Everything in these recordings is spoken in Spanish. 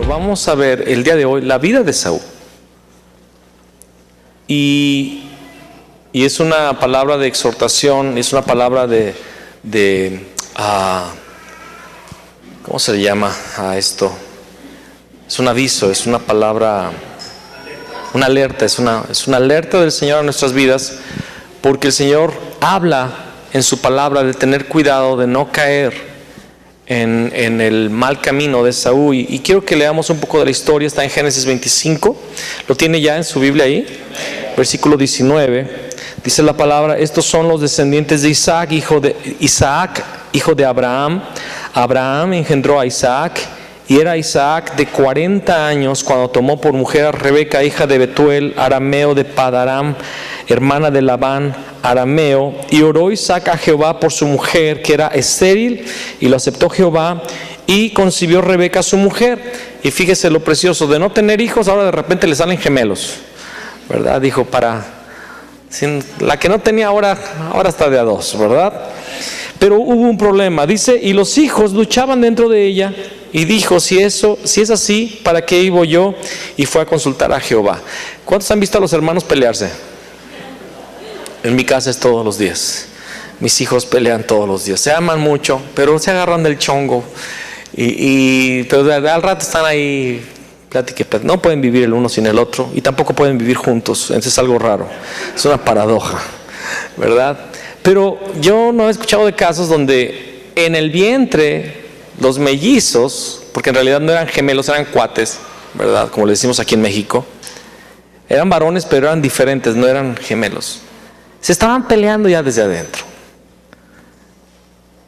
Vamos a ver el día de hoy la vida de Esaú. Y es una palabra de exhortación, es una palabra ¿cómo se le llama a esto? Es un aviso, es una palabra, una alerta, es una alerta del Señor a nuestras vidas, porque el Señor habla en su palabra de tener cuidado de no caer en el mal camino de Esaú. Y quiero que leamos un poco de la historia. Está en Génesis 25, lo tiene ya en su Biblia ahí, versículo 19. Dice la palabra: estos son los descendientes de Isaac, hijo de Abraham. Abraham engendró a Isaac, y era Isaac de 40 años cuando tomó por mujer a Rebeca, hija de Betuel, arameo de Padaram, hermana de Labán, arameo. Y oró Isaac a Jehová por su mujer, que era estéril, y lo aceptó Jehová, y concibió Rebeca su mujer. Y fíjese lo precioso de no tener hijos, ahora de repente le salen gemelos, ¿verdad? Dijo, la que no tenía ahora está de a dos, ¿verdad? Pero hubo un problema, dice, y los hijos luchaban dentro de ella, y dijo, si es así, ¿para qué iba yo? Y fue a consultar a Jehová. ¿Cuántos han visto a los hermanos pelearse? En mi casa es todos los días. Mis hijos pelean todos los días. Se aman mucho, pero se agarran del chongo. Pero al rato están ahí, no pueden vivir el uno sin el otro, y tampoco pueden vivir juntos. Eso es algo raro. Es una paradoja, ¿verdad? Pero yo no he escuchado de casos donde en el vientre los mellizos, porque en realidad no eran gemelos, eran cuates, ¿verdad? Como le decimos aquí en México. Eran varones, pero eran diferentes, no eran gemelos. Se estaban peleando ya desde adentro.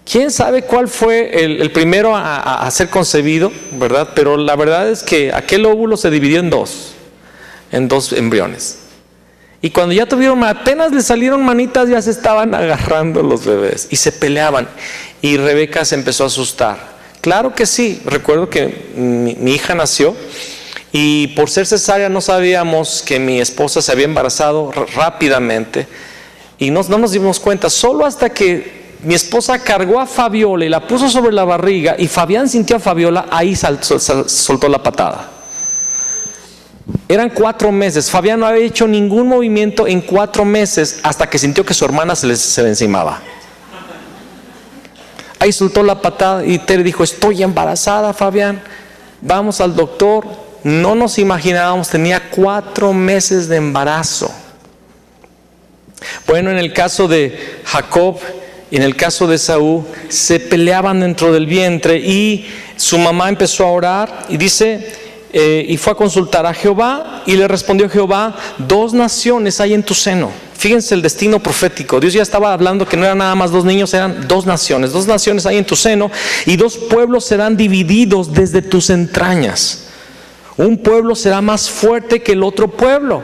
¿Quién sabe cuál fue el primero a ser concebido, verdad? Pero la verdad es que aquel óvulo se dividió en dos embriones. Y cuando ya apenas le salieron manitas, ya se estaban agarrando los bebés y se peleaban. Y Rebeca se empezó a asustar. Claro que sí, recuerdo que mi hija nació, y por ser cesárea no sabíamos que mi esposa se había embarazado rápidamente, y no nos dimos cuenta, solo hasta que mi esposa cargó a Fabiola y la puso sobre la barriga, y Fabián sintió a Fabiola, ahí soltó la patada. Eran 4 meses, Fabián no había hecho ningún movimiento en 4 meses, hasta que sintió que su hermana se le encimaba. Ahí soltó la patada, y Tere dijo, estoy embarazada, Fabián, vamos al doctor. No nos imaginábamos, tenía 4 meses de embarazo. Bueno, en el caso de Jacob y en el caso de Esaú, se peleaban dentro del vientre, y su mamá empezó a orar, y dice, y fue a consultar a Jehová, y le respondió Jehová, 2 naciones hay en tu seno. Fíjense el destino profético. Dios ya estaba hablando que no eran nada más 2 niños, eran 2 naciones. 2 naciones hay en tu seno, y 2 pueblos serán divididos desde tus entrañas. Un pueblo será más fuerte que el otro pueblo.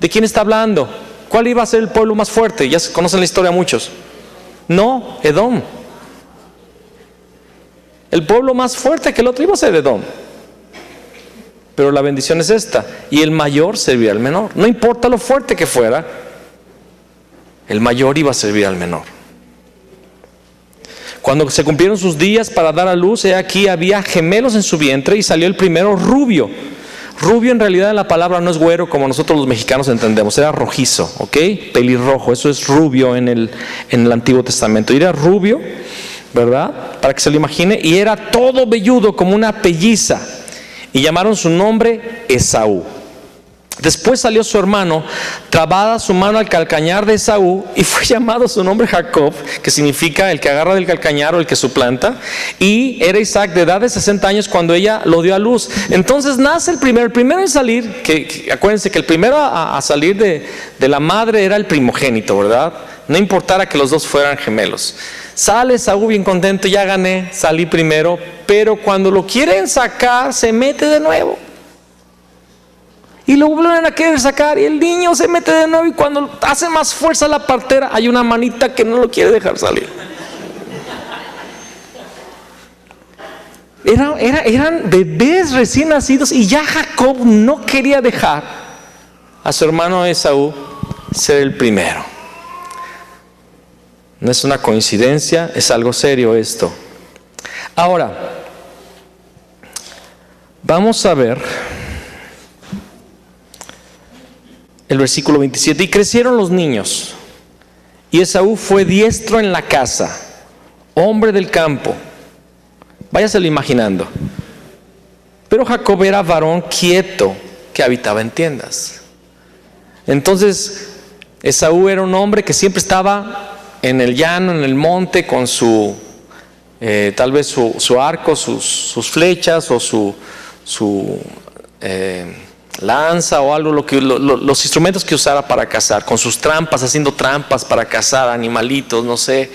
¿De quién está hablando? ¿Cuál iba a ser el pueblo más fuerte? Ya se conocen la historia muchos. No, Edom. El pueblo más fuerte que el otro iba a ser Edom. Pero la bendición es esta: y el mayor servirá al menor. No importa lo fuerte que fuera, el mayor iba a servir al menor. Cuando se cumplieron sus días para dar a luz, he aquí había gemelos en su vientre, y salió el primero rubio. Rubio en realidad en la palabra no es güero como nosotros los mexicanos entendemos, era rojizo, ¿ok? Pelirrojo, eso es rubio en el Antiguo Testamento. Y era rubio, ¿verdad? Para que se lo imagine, y era todo velludo como una pelliza, y llamaron su nombre Esaú. Después salió su hermano, trabada su mano al calcañar de Esaú, y fue llamado su nombre Jacob, que significa el que agarra del calcañar o el que suplanta. Y era Isaac de edad de 60 años cuando ella lo dio a luz. Entonces nace el primero en salir, que acuérdense que el primero a salir de la madre era el primogénito, ¿verdad? No importara que los dos fueran gemelos. Sale Esaú bien contento, ya gané, salí primero, pero cuando lo quieren sacar, se mete de nuevo. Y lo vuelven a querer sacar y el niño se mete de nuevo, y cuando hace más fuerza la partera, hay una manita que no lo quiere dejar salir. Eran bebés recién nacidos, y ya Jacob no quería dejar a su hermano Esaú ser el primero. No es una coincidencia, es algo serio esto. Ahora, vamos a ver el versículo 27. Y crecieron los niños, y Esaú fue diestro en la casa, hombre del campo. Váyaselo imaginando. Pero Jacob era varón quieto, que habitaba en tiendas. Entonces, Esaú era un hombre que siempre estaba en el llano, en el monte, con su, tal vez su arco, sus flechas, o su lanza, o algo, los instrumentos que usara para cazar, con sus trampas, haciendo trampas para cazar animalitos, no sé.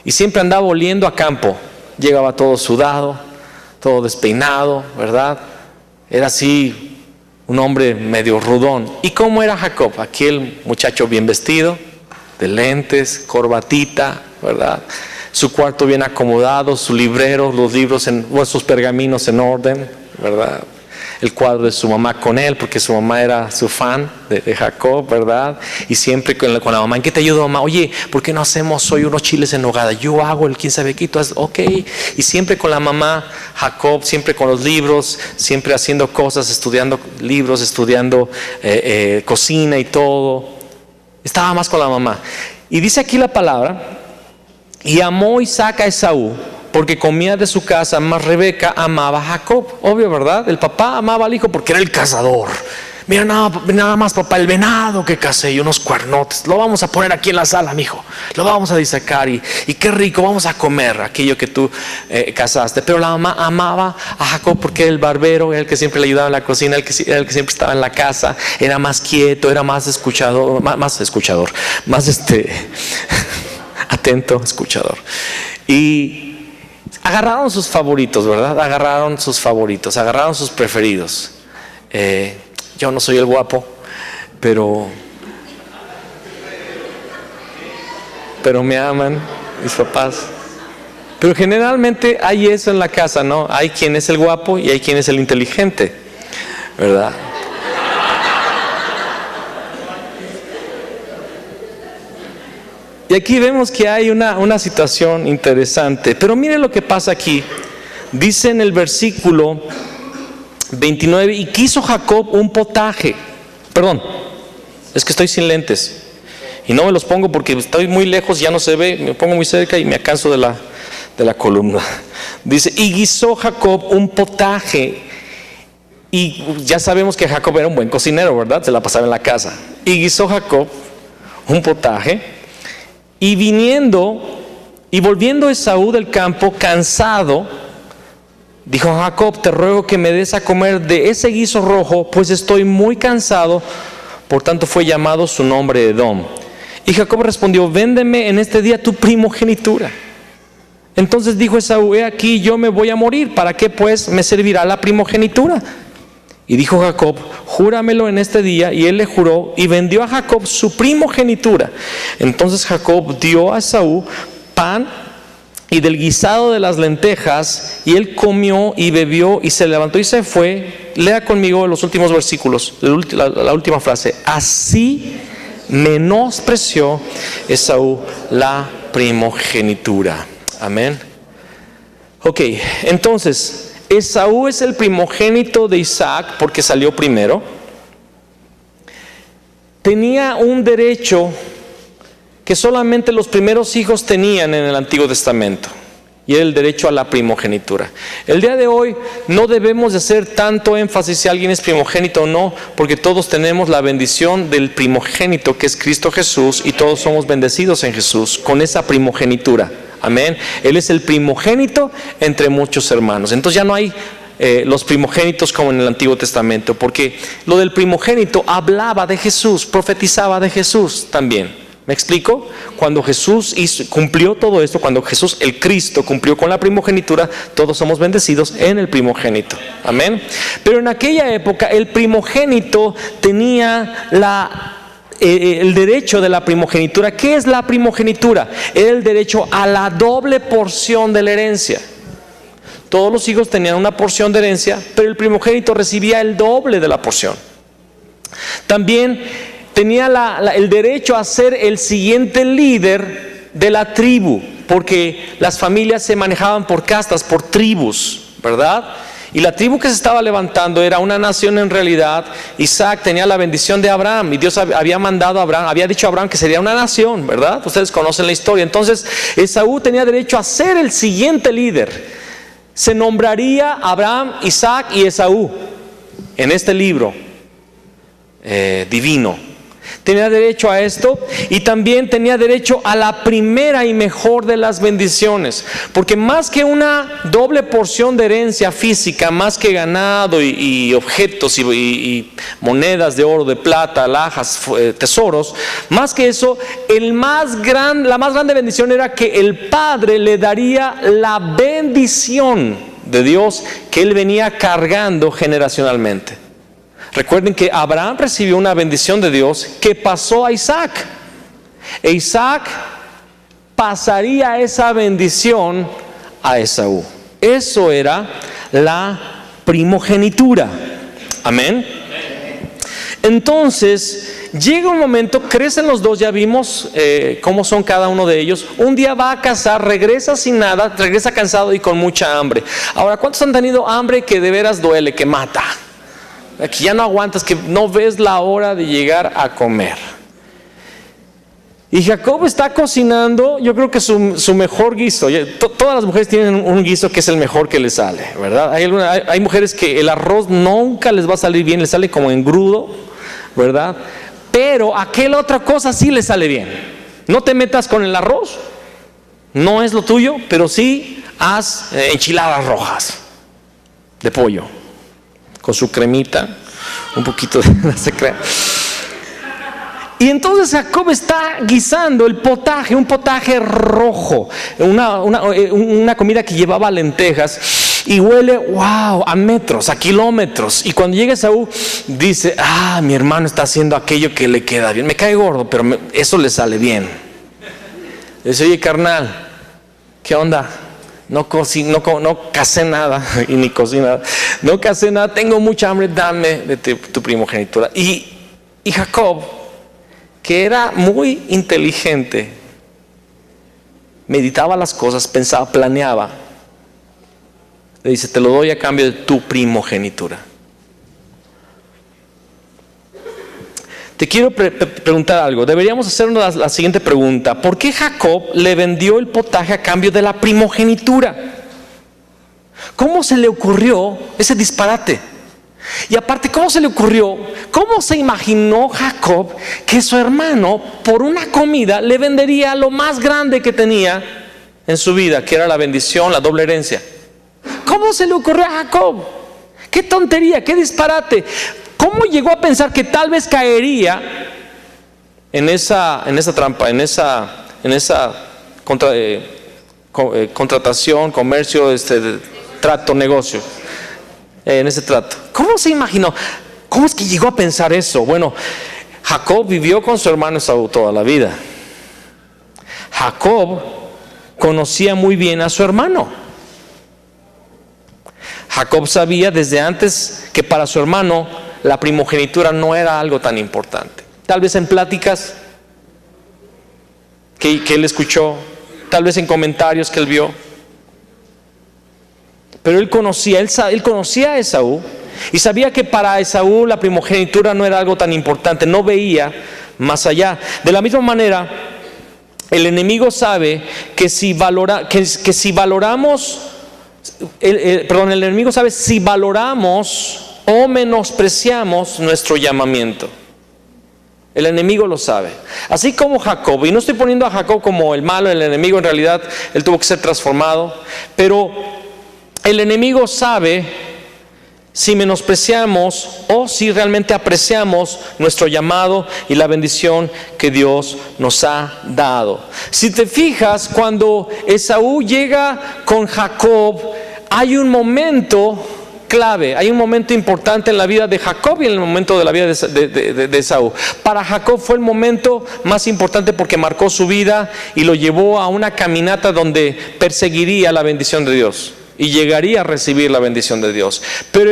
Y siempre andaba oliendo a campo. Llegaba todo sudado, todo despeinado, ¿verdad? Era así, un hombre medio rudón. ¿Y cómo era Jacob? Aquel muchacho bien vestido, de lentes, corbatita, ¿verdad? Su cuarto bien acomodado, su librero, los libros, sus pergaminos en orden, ¿verdad? El cuadro de su mamá con él, porque su mamá era su fan de Jacob, ¿verdad? Y siempre con la mamá: ¿en qué te ayudo, mamá? Oye, ¿por qué no hacemos hoy unos chiles en nogada? Yo hago el quién sabe qué, tú haces, ok. Y siempre con la mamá, Jacob, siempre con los libros, siempre haciendo cosas, estudiando libros, estudiando cocina y todo. Estaba más con la mamá. Y dice aquí la palabra: y amó Isaac a Esaú, porque comía de su casa, mas Rebeca amaba a Jacob. Obvio, ¿verdad? El papá amaba al hijo porque era el cazador. Mira nada más, papá, el venado que cacé y unos cuernotes. Lo vamos a poner aquí en la sala, mijo. Lo vamos a disecar y qué rico, vamos a comer aquello que tú cazaste. Pero la mamá amaba a Jacob porque era el barbero, era el que siempre le ayudaba en la cocina, era el que siempre estaba en la casa. Era más quieto, era más escuchador, más atento, escuchador. Y agarraron sus favoritos, ¿verdad? Agarraron sus preferidos. Yo no soy el guapo, pero me aman mis papás. Pero generalmente hay eso en la casa, ¿no? Hay quien es el guapo y hay quien es el inteligente, ¿verdad? Y aquí vemos que hay una situación interesante. Pero mire lo que pasa aquí. Dice en el versículo 29: y quiso Jacob un potaje. Perdón, es que estoy sin lentes y no me los pongo porque estoy muy lejos, ya no se ve. Me pongo muy cerca y me canso de la columna. Dice: y guisó Jacob un potaje. Y ya sabemos que Jacob era un buen cocinero, ¿verdad? Se la pasaba en la casa. Y guisó Jacob un potaje. Y volviendo Esaú del campo cansado, dijo a Jacob: te ruego que me des a comer de ese guiso rojo, pues estoy muy cansado. Por tanto fue llamado su nombre Edom. Y Jacob respondió: véndeme en este día tu primogenitura. Entonces dijo Esaú: he aquí, yo me voy a morir, ¿para qué pues me servirá la primogenitura? Y dijo Jacob: júramelo en este día. Y él le juró, y vendió a Jacob su primogenitura. Entonces Jacob dio a Esaú pan y del guisado de las lentejas, y él comió y bebió y se levantó y se fue. Lea conmigo los últimos versículos, la última frase: así menospreció Esaú la primogenitura. Amén. Ok, entonces Esaú es el primogénito de Isaac porque salió primero. Tenía un derecho que solamente los primeros hijos tenían en el Antiguo Testamento, y era el derecho a la primogenitura. El día de hoy no debemos de hacer tanto énfasis si alguien es primogénito o no, porque todos tenemos la bendición del primogénito, que es Cristo Jesús, y todos somos bendecidos en Jesús con esa primogenitura. Amén. Él es el primogénito entre muchos hermanos. Entonces ya no hay los primogénitos como en el Antiguo Testamento, porque lo del primogénito hablaba de Jesús, profetizaba de Jesús también. ¿Me explico? Cuando Jesús cumplió todo esto, cuando Jesús, el Cristo, cumplió con la primogenitura, todos somos bendecidos en el primogénito. Amén. Pero en aquella época el primogénito tenía el derecho de la primogenitura. ¿Qué es la primogenitura? Era el derecho a la doble porción de la herencia. Todos los hijos tenían una porción de herencia, pero el primogénito recibía el doble de la porción. También tenía el derecho a ser el siguiente líder de la tribu, porque las familias se manejaban por castas, por tribus, ¿verdad? Y la tribu que se estaba levantando era una nación en realidad. Isaac tenía la bendición de Abraham, y Dios había mandado a Abraham, había dicho a Abraham que sería una nación, ¿verdad? Ustedes conocen la historia. Entonces Esaú tenía derecho a ser el siguiente líder. Se nombraría Abraham, Isaac y Esaú en este libro divino. Tenía derecho a esto, y también tenía derecho a la primera y mejor de las bendiciones, porque más que una doble porción de herencia física, más que ganado y objetos y monedas de oro, de plata, alhajas, tesoros, más que eso, la más grande bendición era que el Padre le daría la bendición de Dios que él venía cargando generacionalmente. Recuerden que Abraham recibió una bendición de Dios que pasó a Isaac. E Isaac pasaría esa bendición a Esaú. Eso era la primogenitura. Amén. Entonces, llega un momento, crecen los dos, ya vimos cómo son cada uno de ellos. Un día va a cazar, regresa sin nada, regresa cansado y con mucha hambre. Ahora, ¿cuántos han tenido hambre que de veras duele, que mata? Que ya no aguantas, que no ves la hora de llegar a comer. Y Jacob está cocinando, yo creo que su mejor guiso. Todas las mujeres tienen un guiso que es el mejor que les sale, ¿verdad? Hay mujeres que el arroz nunca les va a salir bien, les sale como engrudo, ¿verdad? Pero aquella otra cosa sí les sale bien. No te metas con el arroz, no es lo tuyo, pero sí haz enchiladas rojas de pollo, con su cremita, un poquito de crema. Y entonces Jacob está guisando el potaje, un potaje rojo, una comida que llevaba lentejas, y huele, wow, a metros, a kilómetros. Y cuando llega Esaú, dice, mi hermano está haciendo aquello que le queda bien. Me cae gordo, pero eso le sale bien. Dice, oye, carnal, ¿qué onda? No casé nada, y ni cociné, no casé nada, tengo mucha hambre, dame de tu primogenitura. Y Jacob, que era muy inteligente, meditaba las cosas, pensaba, planeaba, le dice, te lo doy a cambio de tu primogenitura. Te quiero preguntar algo. Deberíamos hacernos la siguiente pregunta: ¿por qué Jacob le vendió el potaje a cambio de la primogenitura? ¿Cómo se le ocurrió ese disparate? Y aparte, ¿cómo se le ocurrió? ¿Cómo se imaginó Jacob que su hermano por una comida le vendería lo más grande que tenía en su vida, que era la bendición, la doble herencia? ¿Cómo se le ocurrió a Jacob? ¡Qué tontería, qué disparate! ¿Cómo llegó a pensar que tal vez caería en esa trampa, en esa contratación, comercio, trato, negocio? En ese trato. ¿Cómo se imaginó? ¿Cómo es que llegó a pensar eso? Bueno, Jacob vivió con su hermano Esaú toda la vida. Jacob conocía muy bien a su hermano. Jacob sabía desde antes que para su hermano la primogenitura no era algo tan importante. Tal vez en pláticas que él escuchó, tal vez en comentarios que él vio. Pero él conocía a Esaú, y sabía que para Esaú la primogenitura no era algo tan importante, no veía más allá. De la misma manera, el enemigo sabe que si valoramos, el enemigo sabe si valoramos o menospreciamos nuestro llamamiento. El enemigo lo sabe. Así como Jacob, y no estoy poniendo a Jacob como el malo, el enemigo, en realidad él tuvo que ser transformado, pero el enemigo sabe si menospreciamos o si realmente apreciamos nuestro llamado y la bendición que Dios nos ha dado. Si te fijas, cuando Esaú llega con Jacob, hay un momento clave, hay un momento importante en la vida de Jacob y en el momento de la vida de Esaú. Para Jacob fue el momento más importante porque marcó su vida y lo llevó a una caminata donde perseguiría la bendición de Dios y llegaría a recibir la bendición de Dios. Pero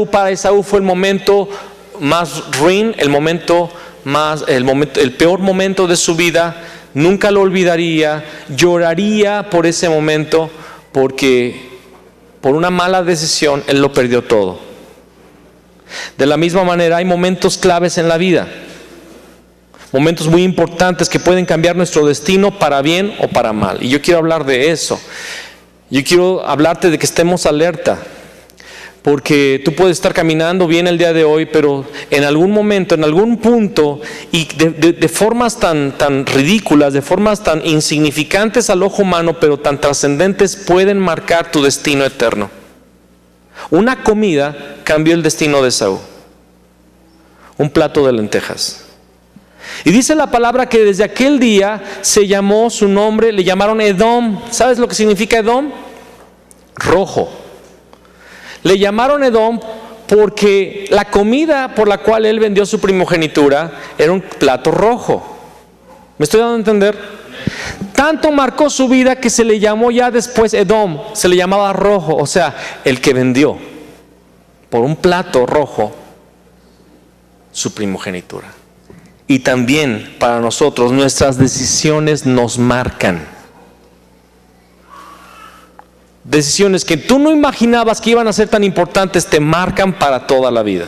para Esaú fue el momento más ruin, el peor momento de su vida. Nunca lo olvidaría, lloraría por ese momento porque por una mala decisión él lo perdió todo. De la misma manera hay momentos claves en la vida, momentos muy importantes que pueden cambiar nuestro destino para bien o para mal. Y yo quiero hablar de eso. Yo quiero hablarte de que estemos alerta, porque tú puedes estar caminando bien el día de hoy, pero en algún momento, en algún punto, y de formas tan ridículas, de formas tan insignificantes al ojo humano, pero tan trascendentes, pueden marcar tu destino eterno. Una comida cambió el destino de Esaú. Un plato de lentejas. Y dice la palabra que desde aquel día se llamó su nombre, le llamaron Edom. ¿Sabes lo que significa Edom? Rojo. Le llamaron Edom porque la comida por la cual él vendió su primogenitura era un plato rojo. ¿Me estoy dando a entender? Tanto marcó su vida que se le llamó ya después Edom, se le llamaba rojo, o sea, el que vendió por un plato rojo su primogenitura. Y también para nosotros nuestras decisiones nos marcan. Decisiones que tú no imaginabas que iban a ser tan importantes te marcan para toda la vida.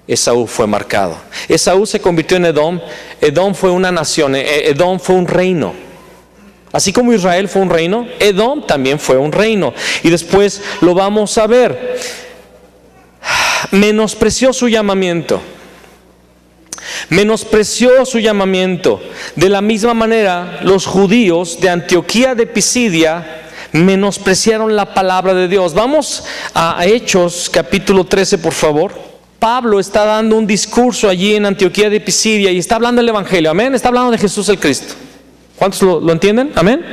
Esaú fue marcado. Esaú se convirtió en Edom. Edom fue una nación. Edom fue un reino. Así como Israel fue un reino, Edom también fue un reino. Y después lo vamos a ver. Menospreció su llamamiento. Menospreció su llamamiento. De la misma manera, los judíos de Antioquía de Pisidia menospreciaron la palabra de Dios. Vamos a Hechos capítulo 13, por favor. Pablo está dando un discurso allí en Antioquía de Pisidia y está hablando del Evangelio, amén. Está hablando de Jesús el Cristo. ¿Cuántos lo entienden? Amén.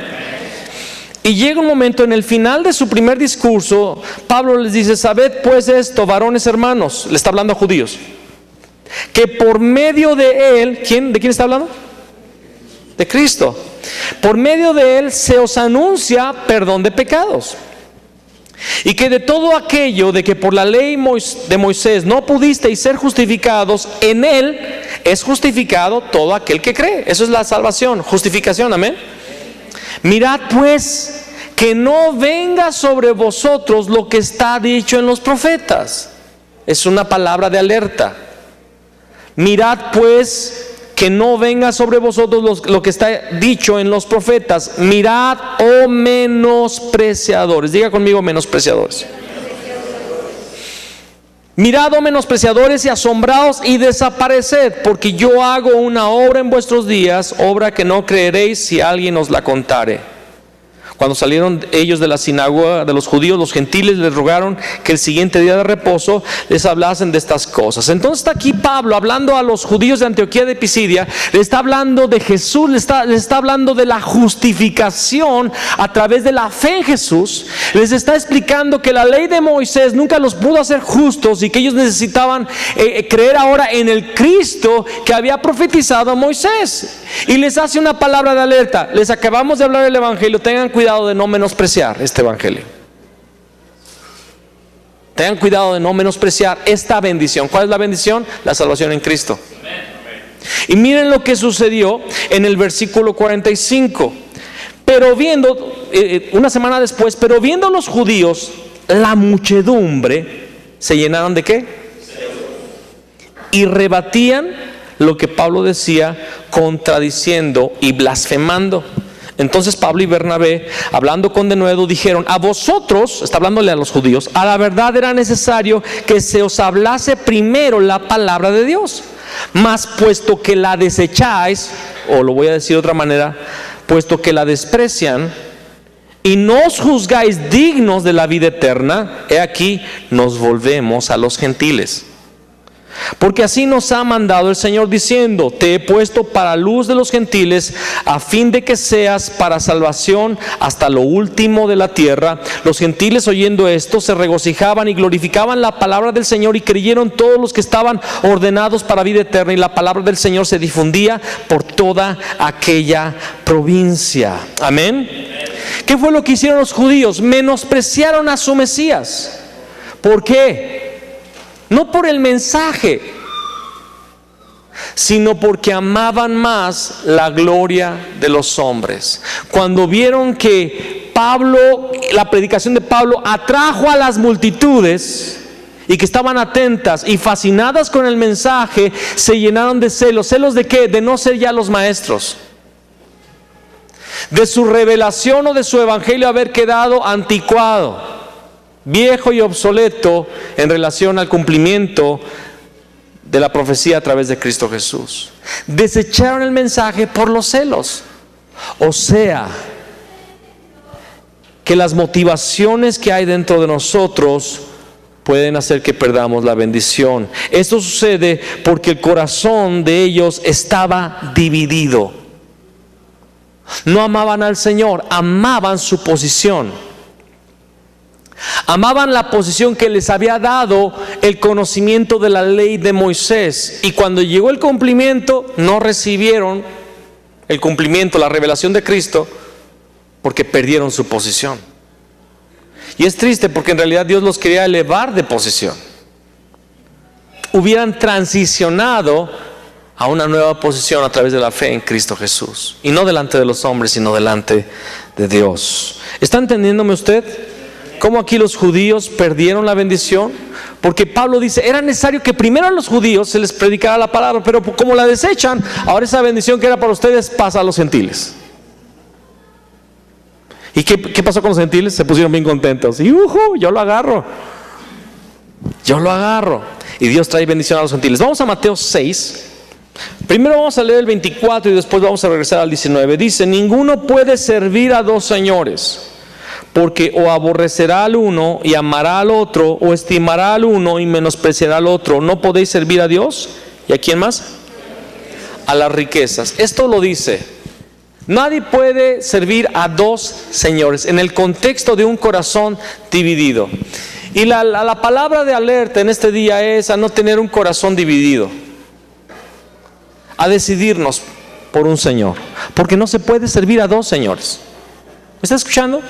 Y llega un momento en el final de su primer discurso, Pablo les dice: sabed pues esto, varones hermanos, le está hablando a judíos, que por medio de él, ¿de quién está hablando? De Cristo. Por medio de él se os anuncia perdón de pecados. Y que de todo aquello de que por la ley de Moisés no pudisteis ser justificados, en él es justificado todo aquel que cree. Eso es la salvación, justificación, amén. Mirad pues que no venga sobre vosotros lo que está dicho en los profetas. Es una palabra de alerta. Mirad pues que no venga sobre vosotros lo que está dicho en los profetas. Mirad, oh menospreciadores. Diga conmigo, menospreciadores. Mirad, oh menospreciadores, y asombraos y desapareced, porque yo hago una obra en vuestros días, obra que no creeréis si alguien os la contare. Cuando salieron ellos de la sinagoga de los judíos, los gentiles les rogaron que el siguiente día de reposo les hablasen de estas cosas. Entonces está aquí Pablo hablando a los judíos de Antioquía de Pisidia, le está hablando de Jesús, les está hablando de la justificación a través de la fe en Jesús. Les está explicando que la ley de Moisés nunca los pudo hacer justos y que ellos necesitaban creer ahora en el Cristo que había profetizado a Moisés. Y les hace una palabra de alerta: les acabamos de hablar del Evangelio, tengan cuidado de no menospreciar este Evangelio. Tengan cuidado de no menospreciar esta bendición. ¿Cuál es la bendición? La salvación en Cristo. Y miren lo que sucedió en el versículo 45. Pero viendo, una semana después, pero viendo los judíos la muchedumbre, ¿se llenaron de qué? Y rebatían lo que Pablo decía, contradiciendo y blasfemando. Entonces Pablo y Bernabé, hablando con denuedo, dijeron: a vosotros, está hablándole a los judíos, a la verdad era necesario que se os hablase primero la palabra de Dios. Mas puesto que la desecháis, o lo voy a decir de otra manera, puesto que la desprecian, y no os juzgáis dignos de la vida eterna, he aquí nos volvemos a los gentiles. Porque así nos ha mandado el Señor diciendo: te he puesto para luz de los gentiles, a fin de que seas para salvación hasta lo último de la tierra. Los gentiles, oyendo esto, se regocijaban y glorificaban la palabra del Señor, y creyeron todos los que estaban ordenados para vida eterna, y la palabra del Señor se difundía por toda aquella provincia. Amén. ¿Qué fue lo que hicieron los judíos? Menospreciaron a su Mesías. ¿Por qué? No por el mensaje, sino porque amaban más la gloria de los hombres. Cuando vieron que la predicación de Pablo atrajo a las multitudes y que estaban atentas y fascinadas con el mensaje, se llenaron de celos. ¿Celos de qué? De no ser ya los maestros, de su revelación o de su evangelio haber quedado anticuado, viejo y obsoleto en relación al cumplimiento de la profecía a través de Cristo Jesús. Desecharon el mensaje por los celos. O sea, que las motivaciones que hay dentro de nosotros pueden hacer que perdamos la bendición. Esto sucede porque el corazón de ellos estaba dividido. No amaban al Señor, amaban su posición. Amaban la posición que les había dado el conocimiento de la ley de Moisés, y cuando llegó el cumplimiento no recibieron el cumplimiento, la revelación de Cristo, porque perdieron su posición. Y es triste porque en realidad Dios los quería elevar de posición. Hubieran transicionado a una nueva posición a través de la fe en Cristo Jesús, y no delante de los hombres, sino delante de Dios. ¿Está entendiéndome usted? ¿Cómo aquí los judíos perdieron la bendición? Porque Pablo dice, era necesario que primero a los judíos se les predicara la palabra, pero como la desechan, ahora esa bendición que era para ustedes pasa a los gentiles. ¿Y qué pasó con los gentiles? Se pusieron bien contentos. Y yo lo agarro. Y Dios trae bendición a los gentiles. Vamos a Mateo 6. Primero vamos a leer el 24 y después vamos a regresar al 19. Dice: ninguno puede servir a dos señores, porque o aborrecerá al uno y amará al otro, o estimará al uno y menospreciará al otro. ¿No podéis servir a Dios? ¿Y a quién más? A las riquezas. Esto lo dice. Nadie puede servir a dos señores en el contexto de un corazón dividido. Y la palabra de alerta en este día es a no tener un corazón dividido, a decidirnos por un Señor, porque no se puede servir a dos señores. ¿Me está escuchando?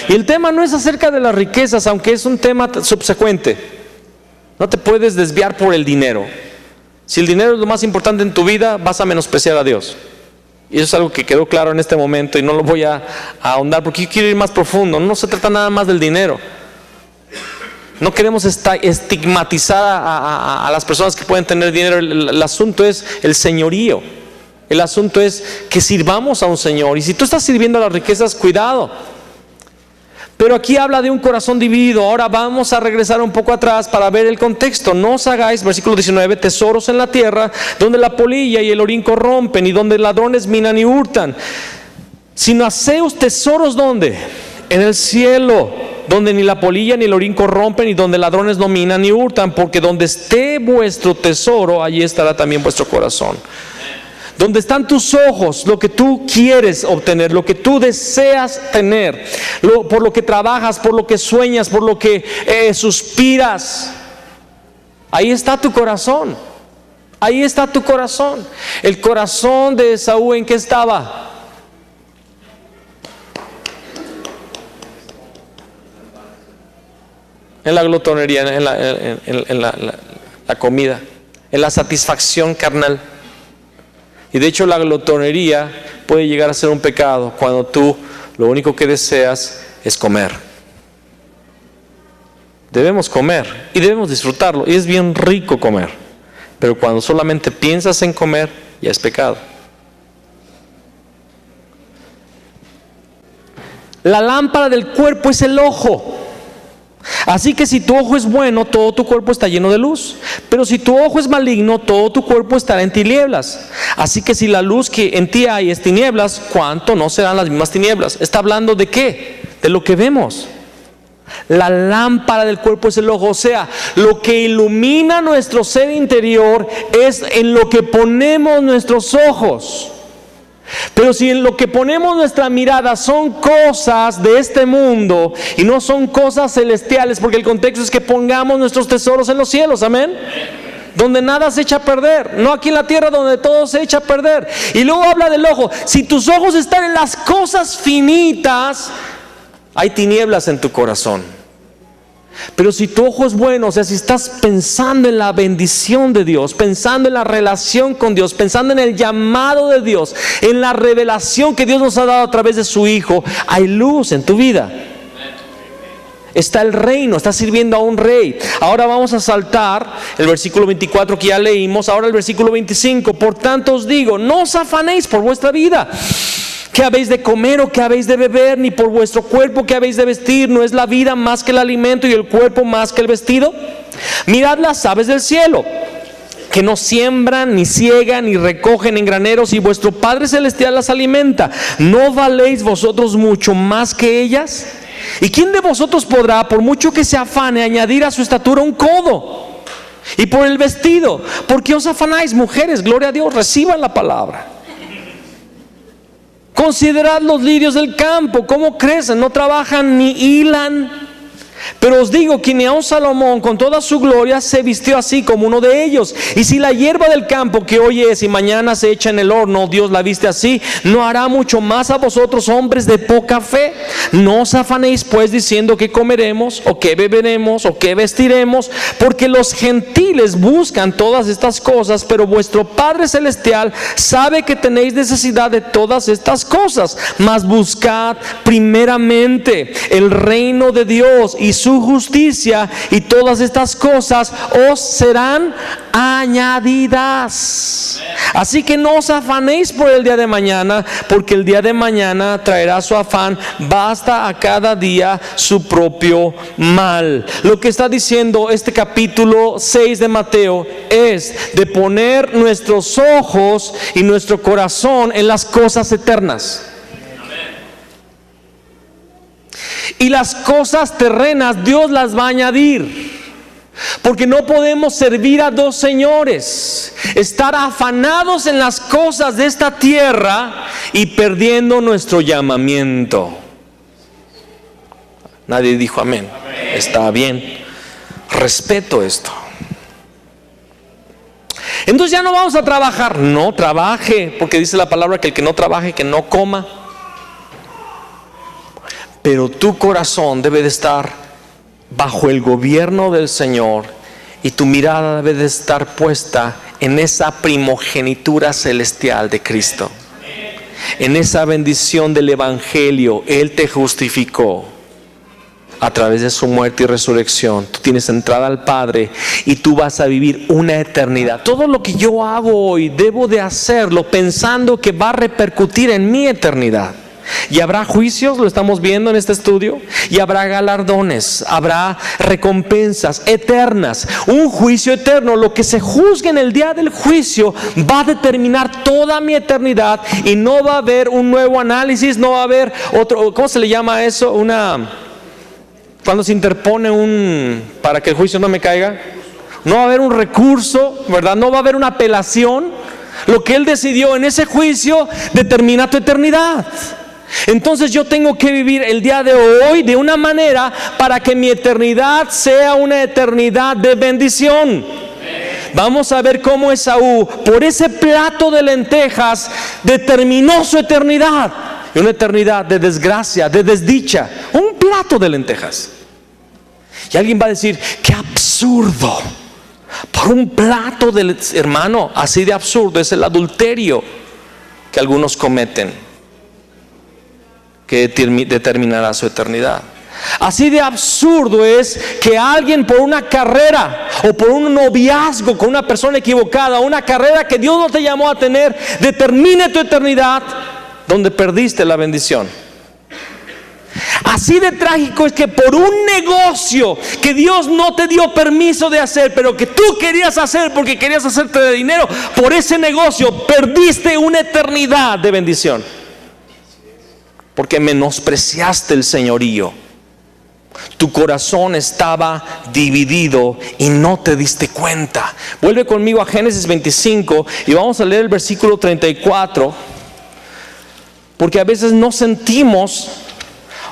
Y el tema no es acerca de las riquezas, aunque es un tema subsecuente. No te puedes desviar por el dinero. Si el dinero es lo más importante en tu vida, vas a menospreciar a Dios. Y eso es algo que quedó claro en este momento, y no lo voy a ahondar porque yo quiero ir más profundo. No se trata nada más del dinero. No queremos estigmatizar a las personas que pueden tener dinero. El asunto es el señorío. El asunto es que sirvamos a un Señor. Y si tú estás sirviendo a las riquezas, cuidado. Pero aquí habla de un corazón dividido. Ahora vamos a regresar un poco atrás para ver el contexto. No os hagáis, versículo 19, tesoros en la tierra, donde la polilla y el orín corrompen, y donde ladrones minan y hurtan, sino haceos tesoros, ¿dónde? En el cielo, donde ni la polilla ni el orín corrompen, y donde ladrones no minan ni hurtan, porque donde esté vuestro tesoro, allí estará también vuestro corazón. Donde están tus ojos, lo que tú quieres obtener, lo que tú deseas tener, por lo que trabajas, por lo que sueñas, por lo que suspiras, ahí está tu corazón. Ahí está tu corazón. El corazón de Esaú, ¿en qué estaba? En la glotonería, en la comida, en la satisfacción carnal. Y de hecho la glotonería puede llegar a ser un pecado cuando tú lo único que deseas es comer. Debemos comer y debemos disfrutarlo, y es bien rico comer, pero cuando solamente piensas en comer, ya es pecado. La lámpara del cuerpo es el ojo. Así que si tu ojo es bueno, todo tu cuerpo está lleno de luz. Pero si tu ojo es maligno, todo tu cuerpo estará en tinieblas. Así que si la luz que en ti hay es tinieblas, ¿cuánto no serán las mismas tinieblas? ¿Está hablando de qué? de lo que vemos. La lámpara del cuerpo es el ojo. O sea, lo que ilumina nuestro ser interior es en lo que ponemos nuestros ojos. Pero si en lo que ponemos nuestra mirada son cosas de este mundo y no son cosas celestiales, porque el contexto es que pongamos nuestros tesoros en los cielos, amén, donde nada se echa a perder, no aquí en la tierra donde todo se echa a perder. Y luego habla del ojo. Si tus ojos están en las cosas finitas, hay tinieblas en tu corazón. Pero si tu ojo es bueno, o sea, si estás pensando en la bendición de Dios, pensando en la relación con Dios, pensando en el llamado de Dios, en la revelación que Dios nos ha dado a través de su Hijo, hay luz en tu vida. Está el reino, está sirviendo a un rey. Ahora vamos a saltar el versículo 24 que ya leímos. Ahora el versículo 25. Por tanto os digo, no os afanéis por vuestra vida, ¿qué habéis de comer o qué habéis de beber? Ni por vuestro cuerpo, ¿qué habéis de vestir? ¿No es la vida más que el alimento y el cuerpo más que el vestido? Mirad las aves del cielo, que no siembran, ni ciegan, ni recogen en graneros, y vuestro Padre Celestial las alimenta. ¿No valéis vosotros mucho más que ellas? ¿Y quién de vosotros podrá, por mucho que se afane, añadir a su estatura un codo? Y por el vestido, ¿por qué os afanáis, mujeres? Gloria a Dios, reciban la palabra. Considerad los lirios del campo, cómo crecen, no trabajan ni hilan. Pero os digo que ni aun Salomón con toda su gloria se vistió así como uno de ellos. Y si la hierba del campo que hoy es y mañana se echa en el horno, Dios la viste así, ¿no hará mucho más a vosotros, hombres de poca fe? No os afanéis pues diciendo qué comeremos, o qué beberemos, o qué vestiremos, porque los gentiles buscan todas estas cosas, pero vuestro Padre Celestial sabe que tenéis necesidad de todas estas cosas. Mas buscad primeramente el reino de Dios y su justicia, y todas estas cosas os serán añadidas. Así que no os afanéis por el día de mañana, porque el día de mañana traerá su afán. Basta a cada día su propio mal. Lo que está diciendo este capítulo 6 de Mateo es de poner nuestros ojos y nuestro corazón en las cosas eternas. Y las cosas terrenas Dios las va a añadir, porque no podemos servir a dos señores, estar afanados en las cosas de esta tierra y perdiendo nuestro llamamiento. Nadie dijo amén. Está bien, respeto esto. Entonces ya no vamos a trabajar. No trabaje, porque dice la palabra que el que no trabaje, que no coma. Pero tu corazón debe de estar bajo el gobierno del Señor, y tu mirada debe de estar puesta en esa primogenitura celestial de Cristo, en esa bendición del Evangelio. Él te justificó a través de su muerte y resurrección. Tú tienes entrada al Padre y tú vas a vivir una eternidad. Todo lo que yo hago hoy debo de hacerlo pensando que va a repercutir en mi eternidad. Y habrá juicios, lo estamos viendo en este estudio, y habrá galardones, habrá recompensas eternas, un juicio eterno. Lo que se juzgue en el día del juicio va a determinar toda mi eternidad, y no va a haber un nuevo análisis, no va a haber otro, ¿cómo se le llama eso? Cuando se interpone para que el juicio no me caiga, no va a haber un recurso, ¿verdad? No va a haber una apelación. Lo que Él decidió en ese juicio determina tu eternidad. Entonces yo tengo que vivir el día de hoy de una manera para que mi eternidad sea una eternidad de bendición. Vamos a ver cómo Esaú, por ese plato de lentejas, determinó su eternidad. Y una eternidad de desgracia, de desdicha. Un plato de lentejas. Y alguien va a decir, qué absurdo. Por un plato de, hermano, así de absurdo es el adulterio que algunos cometen, que determinará su eternidad. Así de absurdo es que alguien por una carrera o por un noviazgo con una persona equivocada, una carrera que Dios no te llamó a tener, determine tu eternidad donde perdiste la bendición. Así de trágico es que por un negocio que Dios no te dio permiso de hacer, pero que tú querías hacer porque querías hacerte de dinero, por ese negocio perdiste una eternidad de bendición. porque menospreciaste el señorío. Tu corazón estaba dividido y no te diste cuenta. Vuelve conmigo a Génesis 25 y vamos a leer el versículo 34, porque a veces no sentimos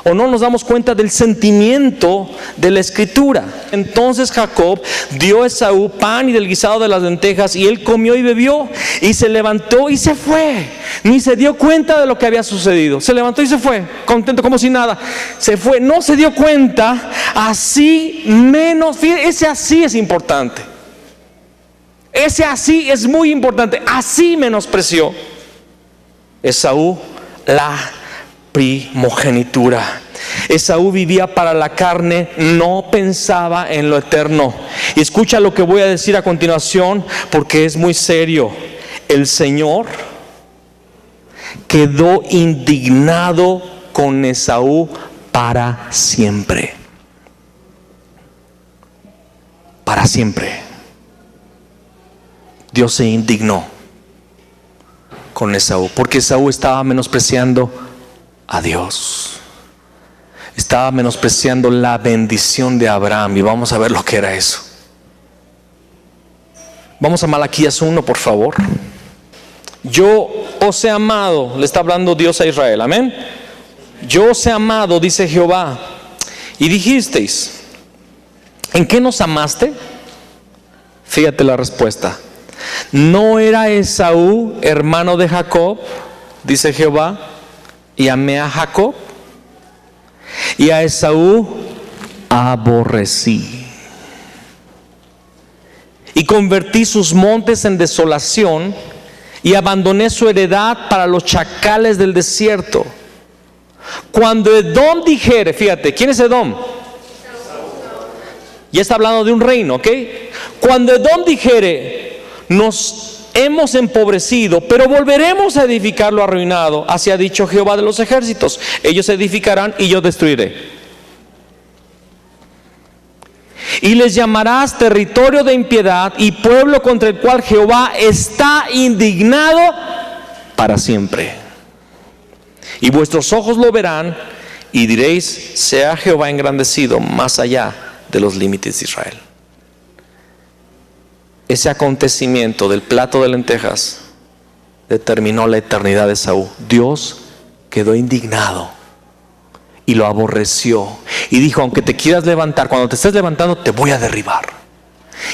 o no nos damos cuenta del sentimiento de la escritura. Entonces Jacob dio a Esaú pan y del guisado de las lentejas, y él comió y bebió, y se levantó y se fue. Ni se dio cuenta de lo que había sucedido. Se levantó y se fue, contento como si nada. Se fue, no se dio cuenta. Así menos, ese así es importante. Ese así es muy importante. Así menospreció Esaú la primogenitura. Esaú vivía para la carne, no pensaba en lo eterno. Y escucha lo que voy a decir a continuación, porque es muy serio. El Señor quedó indignado con Esaú para siempre. Para siempre. Dios se indignó con Esaú, porque Esaú estaba menospreciando a Dios. Estaba menospreciando la bendición de Abraham. Y vamos a ver lo que era eso. Vamos a Malaquías 1, por favor. Yo os he amado, le está hablando Dios a Israel, amén. Yo os he amado, dice Jehová, y dijisteis, ¿en qué nos amaste? Fíjate la respuesta. ¿No era Esaú hermano de Jacob? Dice Jehová, y amé a Jacob, y a Esaú aborrecí, y convertí sus montes en desolación, y abandoné su heredad para los chacales del desierto. Cuando Edom dijere, fíjate, ¿quién es Edom? Ya está hablando de un reino, ¿ok? Cuando Edom dijere, nos hemos empobrecido, pero volveremos a edificar lo arruinado, así ha dicho Jehová de los ejércitos, ellos edificarán y yo destruiré. Y les llamarás territorio de impiedad y pueblo contra el cual Jehová está indignado para siempre. Y vuestros ojos lo verán y diréis, sea Jehová engrandecido más allá de los límites de Israel. Ese acontecimiento del plato de lentejas determinó la eternidad de Esaú. Dios quedó indignado y lo aborreció y dijo, aunque te quieras levantar, cuando te estés levantando te voy a derribar.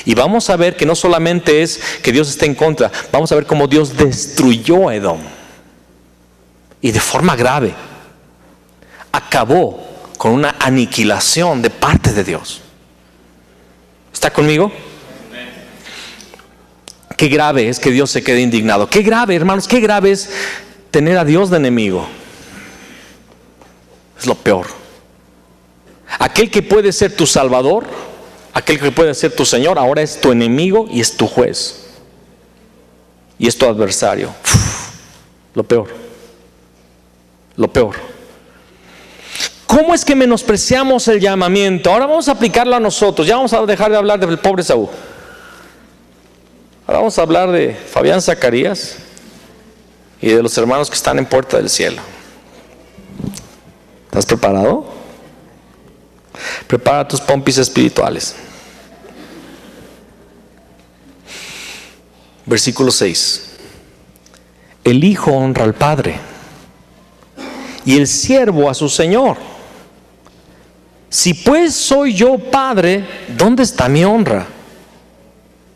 Y vamos a ver que no solamente es que Dios esté en contra, vamos a ver cómo Dios destruyó a Edom, y de forma grave. Acabó con una aniquilación de parte de Dios. ¿Está conmigo? Qué grave es que Dios se quede indignado. Qué grave, hermanos, qué grave es tener a Dios de enemigo. Es lo peor. Aquel que puede ser tu salvador, aquel que puede ser tu Señor, ahora es tu enemigo y es tu juez. Y es tu adversario. Lo peor. Lo peor. ¿Cómo es que menospreciamos el llamamiento? Ahora vamos a aplicarlo a nosotros. Ya vamos a dejar de hablar del pobre Esaú. Ahora vamos a hablar de Fabián Zacarías y de los hermanos que están en puerta del cielo. ¿Estás preparado? Prepara tus pompis espirituales. Versículo 6. El hijo honra al padre y el siervo a su señor. Si pues soy yo padre, ¿dónde está mi honra?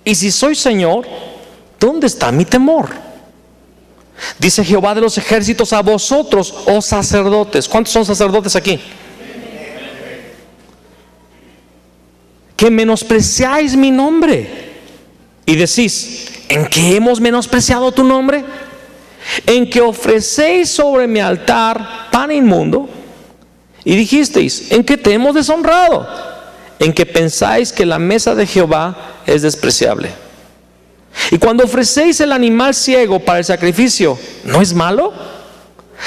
Y si soy Señor, ¿dónde está mi temor? Dice Jehová de los ejércitos a vosotros, oh sacerdotes. ¿Cuántos son sacerdotes aquí? Que menospreciáis mi nombre. Y decís, ¿en qué hemos menospreciado tu nombre? En que ofrecéis sobre mi altar pan inmundo. Y dijisteis, ¿en qué te hemos deshonrado? En que pensáis que la mesa de Jehová es despreciable. Y cuando ofrecéis el animal ciego para el sacrificio, ¿no es malo?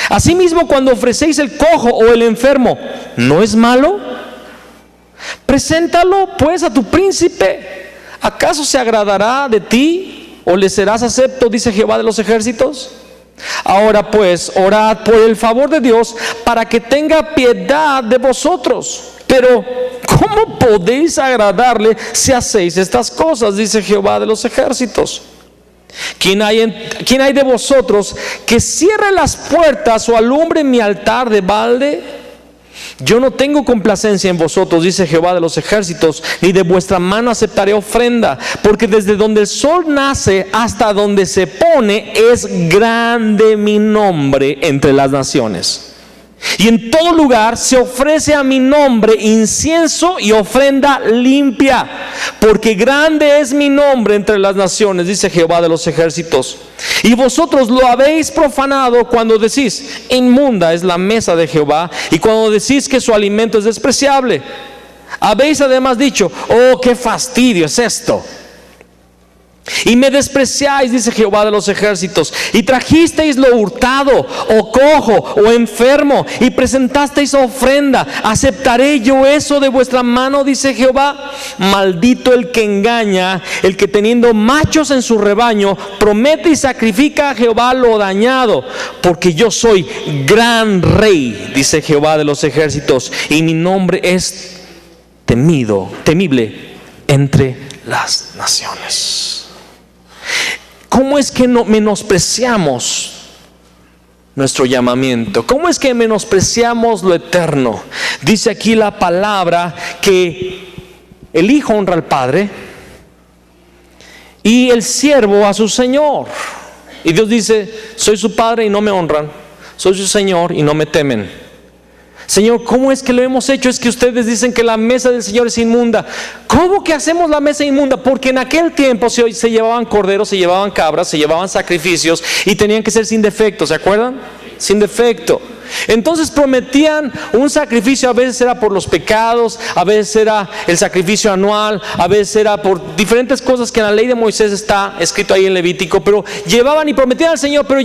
Asimismo, cuando ofrecéis el cojo o el enfermo, ¿no es malo? Preséntalo pues a tu príncipe. ¿Acaso se agradará de ti o le serás acepto? Dice Jehová de los ejércitos. Ahora pues, orad por el favor de Dios para que tenga piedad de vosotros. Pero ¿cómo podéis agradarle si hacéis estas cosas? Dice Jehová de los ejércitos. ¿Quién hay de vosotros que cierre las puertas o alumbre mi altar de balde? Yo no tengo complacencia en vosotros, dice Jehová de los ejércitos, ni de vuestra mano aceptaré ofrenda, porque desde donde el sol nace hasta donde se pone es grande mi nombre entre las naciones. Y en todo lugar se ofrece a mi nombre incienso y ofrenda limpia, porque grande es mi nombre entre las naciones, dice Jehová de los ejércitos. Y vosotros lo habéis profanado cuando decís, inmunda es la mesa de Jehová, y cuando decís que su alimento es despreciable. Habéis además dicho, oh, qué fastidio es esto. Y me despreciáis, dice Jehová de los ejércitos, y trajisteis lo hurtado, o cojo, o enfermo, y presentasteis ofrenda. ¿Aceptaré yo eso de vuestra mano? Dice Jehová. Maldito el que engaña, el que teniendo machos en su rebaño, promete y sacrifica a Jehová lo dañado. Porque yo soy gran rey, dice Jehová de los ejércitos, y mi nombre es temible entre las naciones. ¿Cómo es que no menospreciamos nuestro llamamiento? ¿Cómo es que menospreciamos lo eterno? Dice aquí la palabra que el hijo honra al padre y el siervo a su señor. Y Dios dice, soy su padre y no me honran, soy su señor y no me temen. Señor, ¿cómo es que lo hemos hecho? Es que ustedes dicen que la mesa del Señor es inmunda. ¿Cómo que hacemos la mesa inmunda? Porque en aquel tiempo se llevaban corderos, se llevaban cabras, se llevaban sacrificios y tenían que ser sin defecto, ¿se acuerdan? Sin defecto. Entonces prometían un sacrificio, a veces era por los pecados, a veces era el sacrificio anual, a veces era por diferentes cosas que en la ley de Moisés está escrito ahí en Levítico, pero llevaban y prometían al Señor, pero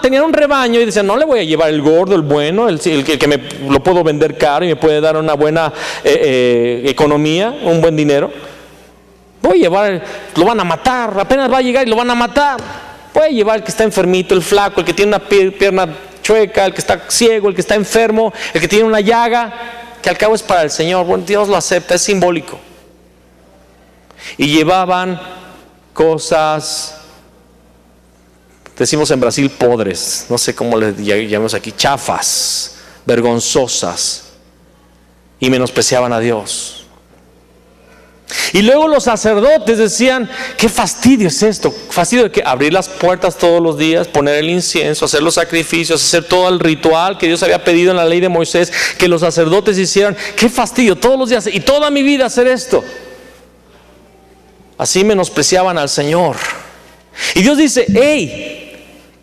tenían un rebaño y decían, no le voy a llevar el gordo, el bueno, el que me lo puedo vender caro y me puede dar una buena economía, un buen dinero. Voy a llevar, lo van a matar, apenas va a llegar y lo van a matar. Voy a llevar el que está enfermito, el flaco, el que tiene una pierna chueca, el que está ciego, el que está enfermo, el que tiene una llaga, que al cabo es para el Señor. Bueno, Dios lo acepta, es simbólico. Y llevaban cosas, decimos en Brasil, podres, no sé cómo les llamamos aquí, chafas, vergonzosas, y menospreciaban a Dios. Y luego los sacerdotes decían, qué fastidio es esto, fastidio de que abrir las puertas todos los días, poner el incienso, hacer los sacrificios, hacer todo el ritual que Dios había pedido en la ley de Moisés, que los sacerdotes hicieran. Qué fastidio, todos los días y toda mi vida hacer esto. Así menospreciaban al Señor. Y Dios dice, hey,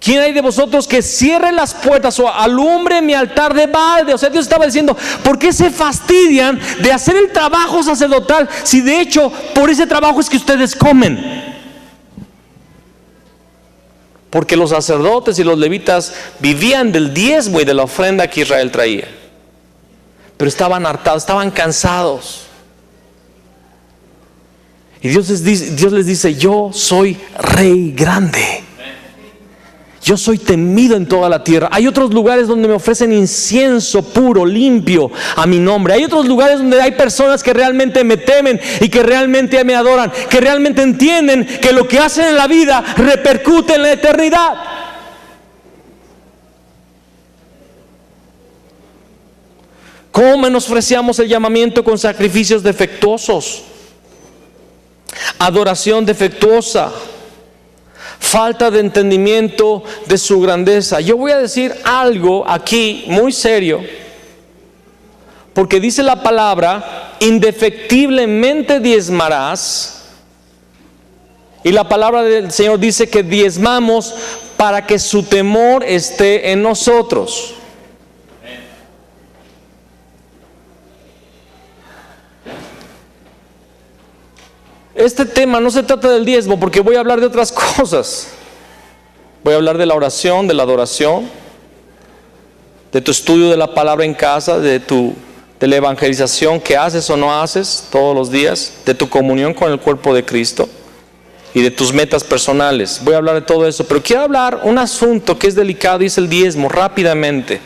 ¿quién hay de vosotros que cierre las puertas o alumbre mi altar de balde? O sea, Dios estaba diciendo, ¿por qué se fastidian de hacer el trabajo sacerdotal si de hecho por ese trabajo es que ustedes comen? Porque los sacerdotes y los levitas vivían del diezmo y de la ofrenda que Israel traía. Pero estaban hartados, estaban cansados. Y Dios les dice, yo soy rey grande. Yo soy temido en toda la tierra. Hay otros lugares donde me ofrecen incienso puro, limpio a mi nombre. Hay otros lugares donde hay personas que realmente me temen y que realmente me adoran, que realmente entienden que lo que hacen en la vida repercute en la eternidad. ¿Cómo menospreciamos el llamamiento con sacrificios defectuosos? Adoración defectuosa. Falta de entendimiento de su grandeza. Yo voy a decir algo aquí muy serio, porque dice la palabra, indefectiblemente diezmarás, y la palabra del Señor dice que diezmamos para que su temor esté en nosotros. Este tema no se trata del diezmo, porque voy a hablar de otras cosas. Voy a hablar de la oración, de la adoración, de tu estudio de la palabra en casa, de la evangelización que haces o no haces todos los días, de tu comunión con el cuerpo de Cristo. y de tus metas personales. Voy a hablar de todo eso, pero quiero hablar un asunto que es delicado y es el diezmo, rápidamente.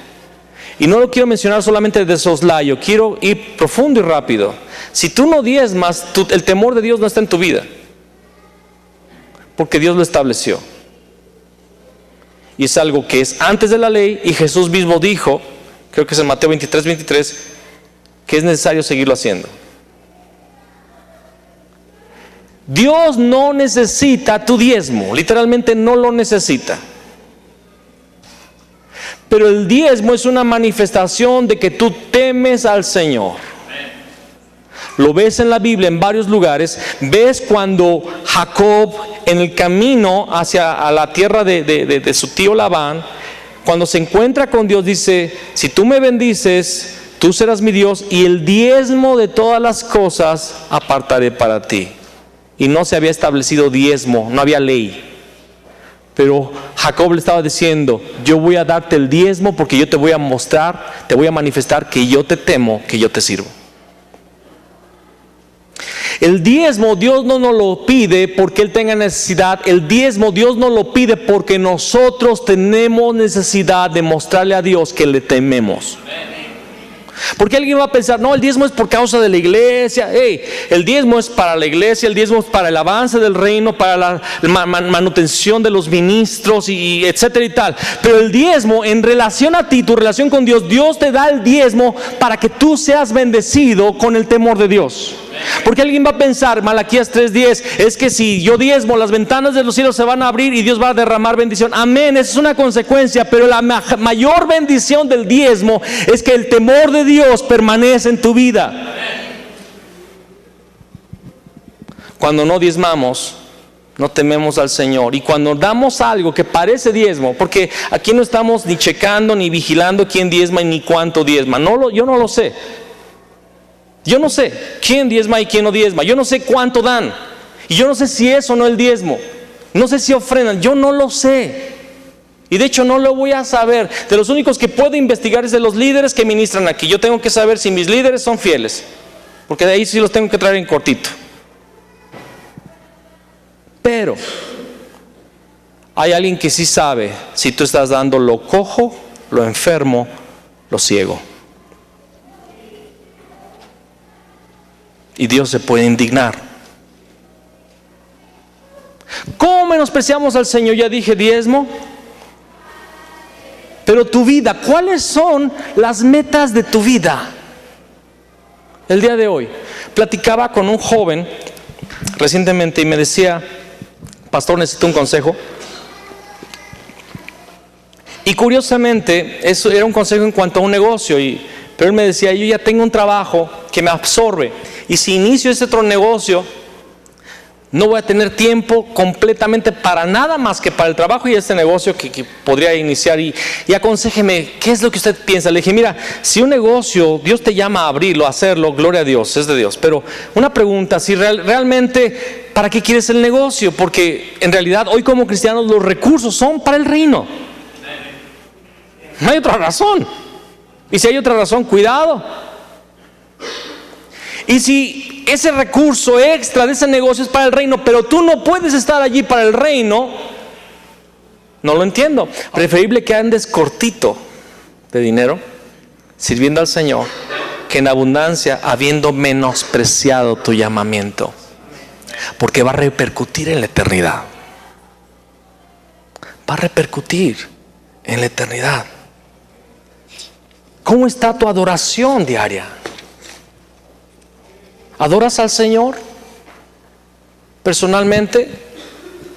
Y no lo quiero mencionar solamente de soslayo, quiero ir profundo y rápido. Si tú no diezmas, el temor de Dios no está en tu vida, porque Dios lo estableció. Y es algo que es antes de la ley, y Jesús mismo dijo, creo que es en Mateo 23, que es necesario seguirlo haciendo. Dios no necesita tu diezmo, literalmente no lo necesita. Pero el diezmo es una manifestación de que tú temes al Señor. Lo ves en la Biblia en varios lugares. Ves cuando Jacob, en el camino hacia la tierra de su tío Labán, cuando se encuentra con Dios, dice: si tú me bendices, tú serás mi Dios, y el diezmo de todas las cosas apartaré para ti. Y no se había establecido diezmo, no había ley. Pero Jacob le estaba diciendo: yo voy a darte el diezmo porque yo te voy a mostrar, te voy a manifestar que yo te temo, que yo te sirvo. El diezmo Dios no nos lo pide porque Él tenga necesidad. El diezmo Dios nos lo pide porque nosotros tenemos necesidad de mostrarle a Dios que le tememos. Porque alguien va a pensar: no, el diezmo es por causa de la iglesia. El diezmo es para la iglesia, el diezmo es para el avance del reino, para la manutención de los ministros, y etcétera y tal. Pero el diezmo, en relación a ti, tu relación con Dios, Dios te da el diezmo para que tú seas bendecido con el temor de Dios. Porque alguien va a pensar, Malaquías 3:10, es que si yo diezmo, las ventanas de los cielos se van a abrir y Dios va a derramar bendición. Amén, esa es una consecuencia, pero la mayor bendición del diezmo es que el temor de Dios permanece en tu vida. Cuando no diezmamos, no tememos al Señor. Y cuando damos algo que parece diezmo, porque aquí no estamos ni checando ni vigilando quién diezma y ni cuánto diezma. Yo no lo sé. Yo no sé quién diezma y quién no diezma. Yo no sé cuánto dan. Y yo no sé si es o no el diezmo. No sé si ofrendan. Yo no lo sé. Y de hecho no lo voy a saber. De los únicos que puedo investigar es de los líderes que ministran aquí. Yo tengo que saber si mis líderes son fieles, porque de ahí sí los tengo que traer en cortito. Pero hay alguien que sí sabe si tú estás dando lo cojo, lo enfermo, lo ciego. Y Dios se puede indignar. ¿Cómo menospreciamos al Señor? Ya dije diezmo. Pero tu vida, ¿cuáles son las metas de tu vida? El día de hoy platicaba con un joven recientemente y me decía: pastor, necesito un consejo. Y curiosamente, eso era un consejo en cuanto a un negocio, pero él me decía: yo ya tengo un trabajo que me absorbe, y si inicio ese otro negocio, no voy a tener tiempo completamente para nada más que para el trabajo y este negocio que podría iniciar. Y aconséjeme, ¿qué es lo que usted piensa? Le dije: mira, si un negocio Dios te llama a abrirlo, a hacerlo, gloria a Dios, es de Dios. Pero una pregunta: si realmente, ¿para qué quieres el negocio? Porque en realidad hoy como cristianos los recursos son para el reino. No hay otra razón. Y si hay otra razón, cuidado. Y si ese recurso extra de ese negocio es para el reino, pero tú no puedes estar allí para el reino, no lo entiendo. Preferible que andes cortito de dinero sirviendo al Señor, que en abundancia habiendo menospreciado tu llamamiento, porque va a repercutir en la eternidad. Va a repercutir en la eternidad. ¿Cómo está tu adoración diaria? ¿Adoras al Señor personalmente,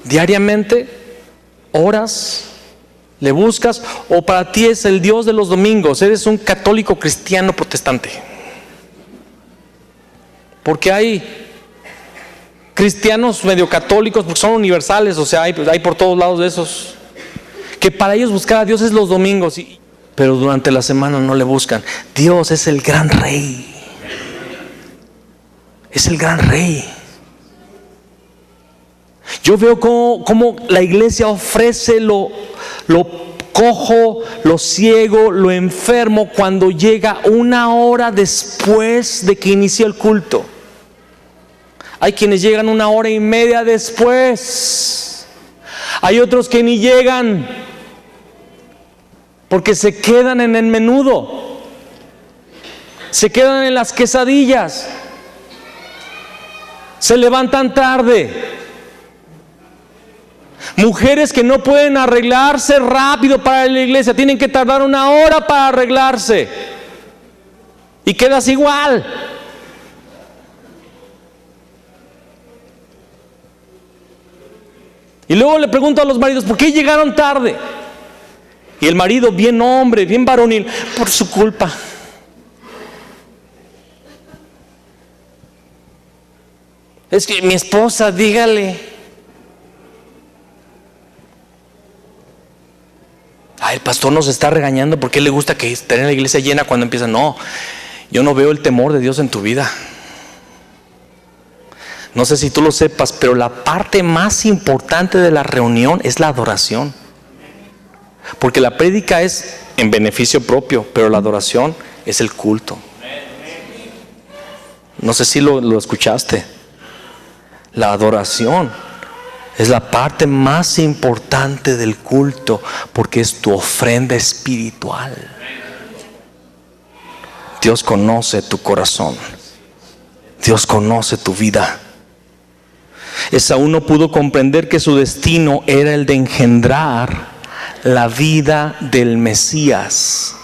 diariamente? ¿Oras? ¿Le buscas? ¿O para ti es el Dios de los domingos? Eres un católico cristiano protestante. Porque hay cristianos medio católicos, porque son universales, o sea, hay por todos lados de esos, que para ellos buscar a Dios es los domingos, pero durante la semana no le buscan. Dios es el gran rey. Es el gran rey. Yo veo cómo la iglesia ofrece lo cojo, lo ciego, lo enfermo cuando llega una hora después de que inició el culto. Hay quienes llegan 1 hora y media después. Hay otros que ni llegan porque se quedan en el menudo, se quedan en las quesadillas, se levantan tarde. Mujeres que no pueden arreglarse rápido para la iglesia, tienen que tardar 1 hora para arreglarse y quedas igual. Y luego le pregunto a los maridos, ¿por qué llegaron tarde? Y el marido, bien hombre, bien varonil, por su culpa. Es que mi esposa, dígale. El pastor nos está regañando porque le gusta que esté en la iglesia llena cuando empieza. No, yo no veo el temor de Dios en tu vida. No sé si tú lo sepas, pero la parte más importante de la reunión es la adoración. Porque la prédica es en beneficio propio, pero la adoración es el culto. No sé si lo escuchaste. La adoración es la parte más importante del culto, porque es tu ofrenda espiritual. Dios conoce tu corazón. Dios conoce tu vida. Esaú no pudo comprender que su destino era el de engendrar la vida del Mesías.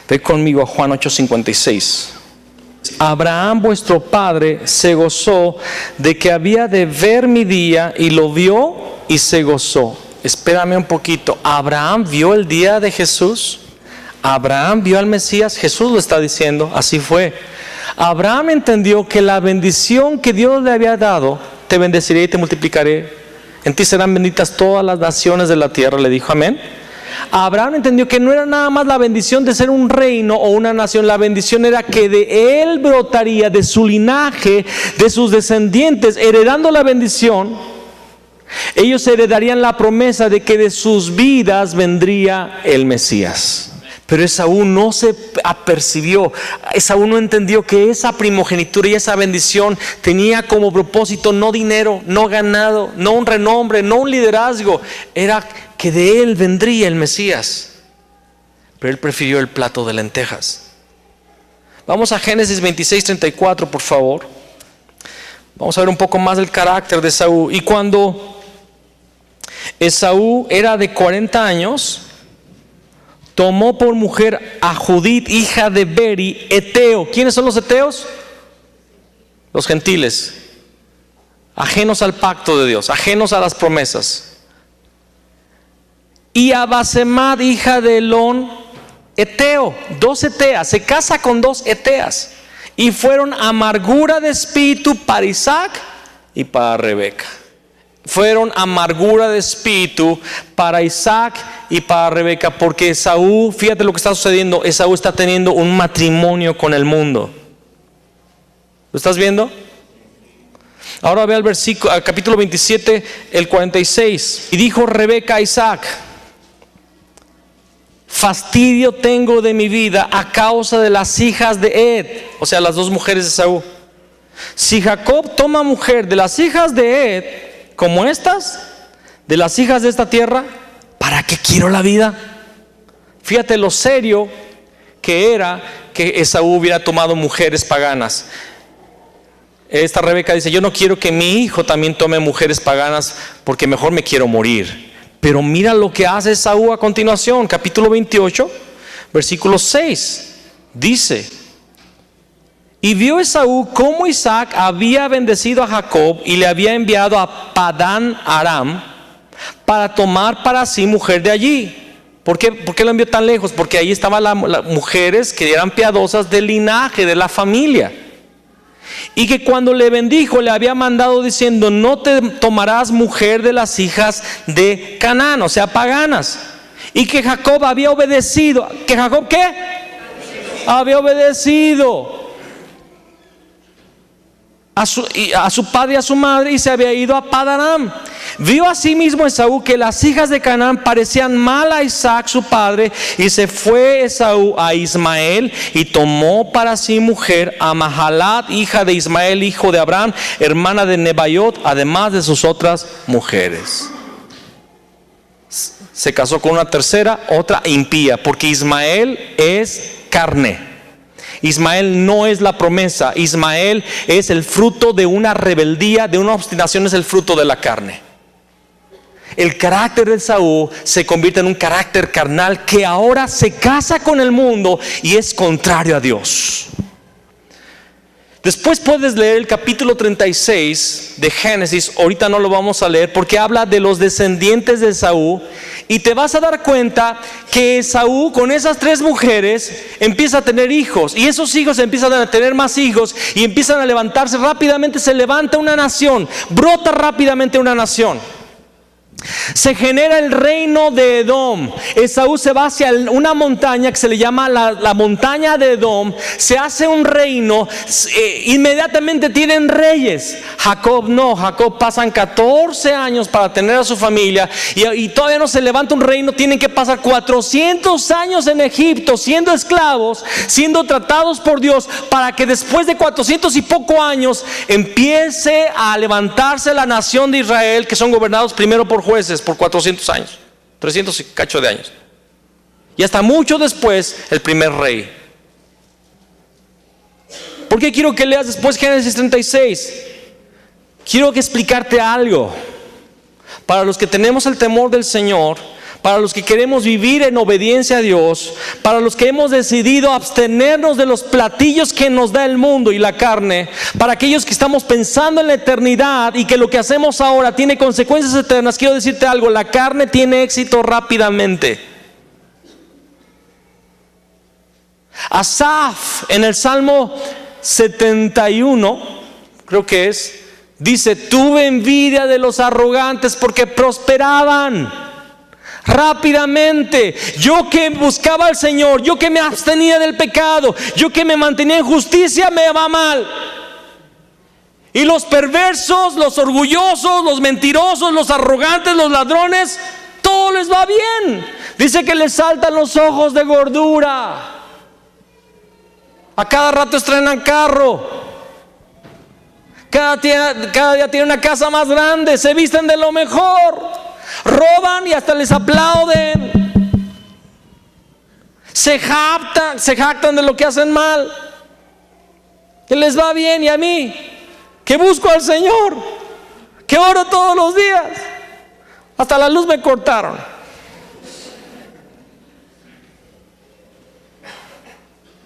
Ve conmigo a Juan 8:56. Abraham vuestro padre se gozó de que había de ver mi día, y lo vio y se gozó. Espérame un poquito. ¿Abraham vio el día de Jesús? ¿Abraham vio al Mesías? Jesús lo está diciendo, así fue. Abraham entendió que la bendición que Dios le había dado: te bendeciré y te multiplicaré, en ti serán benditas todas las naciones de la tierra, le dijo, amén. Abraham entendió que no era nada más la bendición de ser un reino o una nación. La bendición era que de él brotaría, de su linaje, de sus descendientes, heredando la bendición. Ellos heredarían la promesa de que de sus vidas vendría el Mesías. Pero Esaú no se apercibió, Esaú no entendió que esa primogenitura y esa bendición tenía como propósito no dinero, no ganado, no un renombre, no un liderazgo. Era que de él vendría el Mesías. Pero él prefirió el plato de lentejas. Vamos a Génesis 26:34, por favor. Vamos a ver un poco más del carácter de Esaú. Y cuando Esaú era de 40 años, tomó por mujer a Judith, hija de Beri, eteo. ¿Quiénes son los eteos? Los gentiles, ajenos al pacto de Dios, ajenos a las promesas. Y a Basemad, hija de Elón, eteo. 2 eteas, se casa con 2 eteas. Y fueron amargura de espíritu para Isaac y para Rebeca. Fueron amargura de espíritu para Isaac y para Rebeca, porque Esaú, fíjate lo que está sucediendo, Esaú está teniendo un matrimonio con el mundo. ¿Lo estás viendo? Ahora ve al capítulo 27, el 46. Y dijo Rebeca a Isaac: fastidio tengo de mi vida a causa de las hijas de Ed, o sea, las 2 mujeres de Esaú. Si Jacob toma mujer de las hijas de Ed, como estas, de las hijas de esta tierra, ¿para qué quiero la vida? Fíjate lo serio que era que Esaú hubiera tomado mujeres paganas. Esta Rebeca dice: yo no quiero que mi hijo también tome mujeres paganas, porque mejor me quiero morir. Pero mira lo que hace Esaú a continuación, capítulo 28, versículo 6. Dice: y vio Esaú cómo Isaac había bendecido a Jacob y le había enviado a Padán Aram para tomar para sí mujer de allí. ¿Por qué lo envió tan lejos? Porque ahí estaban las mujeres que eran piadosas del linaje, de la familia. Y que cuando le bendijo, le había mandado diciendo: no te tomarás mujer de las hijas de Canaán, o sea, paganas. Y que Jacob había obedecido. ¿Que Jacob qué? Había obedecido. a su padre y a su madre y se había ido a Padán-Aram. Vio asimismo Esaú que las hijas de Canaán parecían mal a Isaac su padre, y se fue Esaú a Ismael y tomó para sí mujer a Mahalat, hija de Ismael, hijo de Abraham, hermana de Nebaiot, además de sus otras mujeres. Se casó con una tercera, otra impía, porque Ismael es carne. Ismael no es la promesa. Ismael es el fruto de una rebeldía, de una obstinación, es el fruto de la carne. El carácter de Esaú se convierte en un carácter carnal que ahora se casa con el mundo y es contrario a Dios. Después puedes leer el capítulo 36 de Génesis. Ahorita no lo vamos a leer porque habla de los descendientes de Esaú, y te vas a dar cuenta que Esaú con esas tres mujeres empieza a tener hijos, y esos hijos empiezan a tener más hijos y empiezan a levantarse rápidamente. Se levanta una nación, brota rápidamente una nación. Se genera el reino de Edom. Esaú se va hacia una montaña que se le llama la montaña de Edom. Se hace un reino. Inmediatamente tienen reyes. Jacob no. Jacob pasan 14 años para tener a su familia y todavía no se levanta un reino. Tienen que pasar 400 años en Egipto siendo esclavos, siendo tratados por Dios, para que después de 400 y poco años empiece a levantarse la nación de Israel, que son gobernados primero por jueces por 400 años, 300 y cacho de años, y hasta mucho después el primer rey. ¿Por qué quiero que leas después Génesis 36? Quiero que explicarte algo. Para los que tenemos el temor del Señor, para los que queremos vivir en obediencia a Dios, para los que hemos decidido abstenernos de los platillos que nos da el mundo y la carne, para aquellos que estamos pensando en la eternidad y que lo que hacemos ahora tiene consecuencias eternas, quiero decirte algo: la carne tiene éxito rápidamente. Asaf en el Salmo 71, creo que es, dice: tuve envidia de los arrogantes porque prosperaban rápidamente. Yo que buscaba al Señor, yo que me abstenía del pecado, yo que me mantenía en justicia, me va mal. Y los perversos, los orgullosos, los mentirosos, los arrogantes, los ladrones, todo les va bien. Dice que les saltan los ojos de gordura. A cada rato estrenan carro. Cada día tienen una casa más grande. Se visten de lo mejor. Roban y hasta les aplauden. Se jactan de lo que hacen mal, que les va bien. Y a mí, que busco al Señor, que oro todos los días, hasta la luz me cortaron.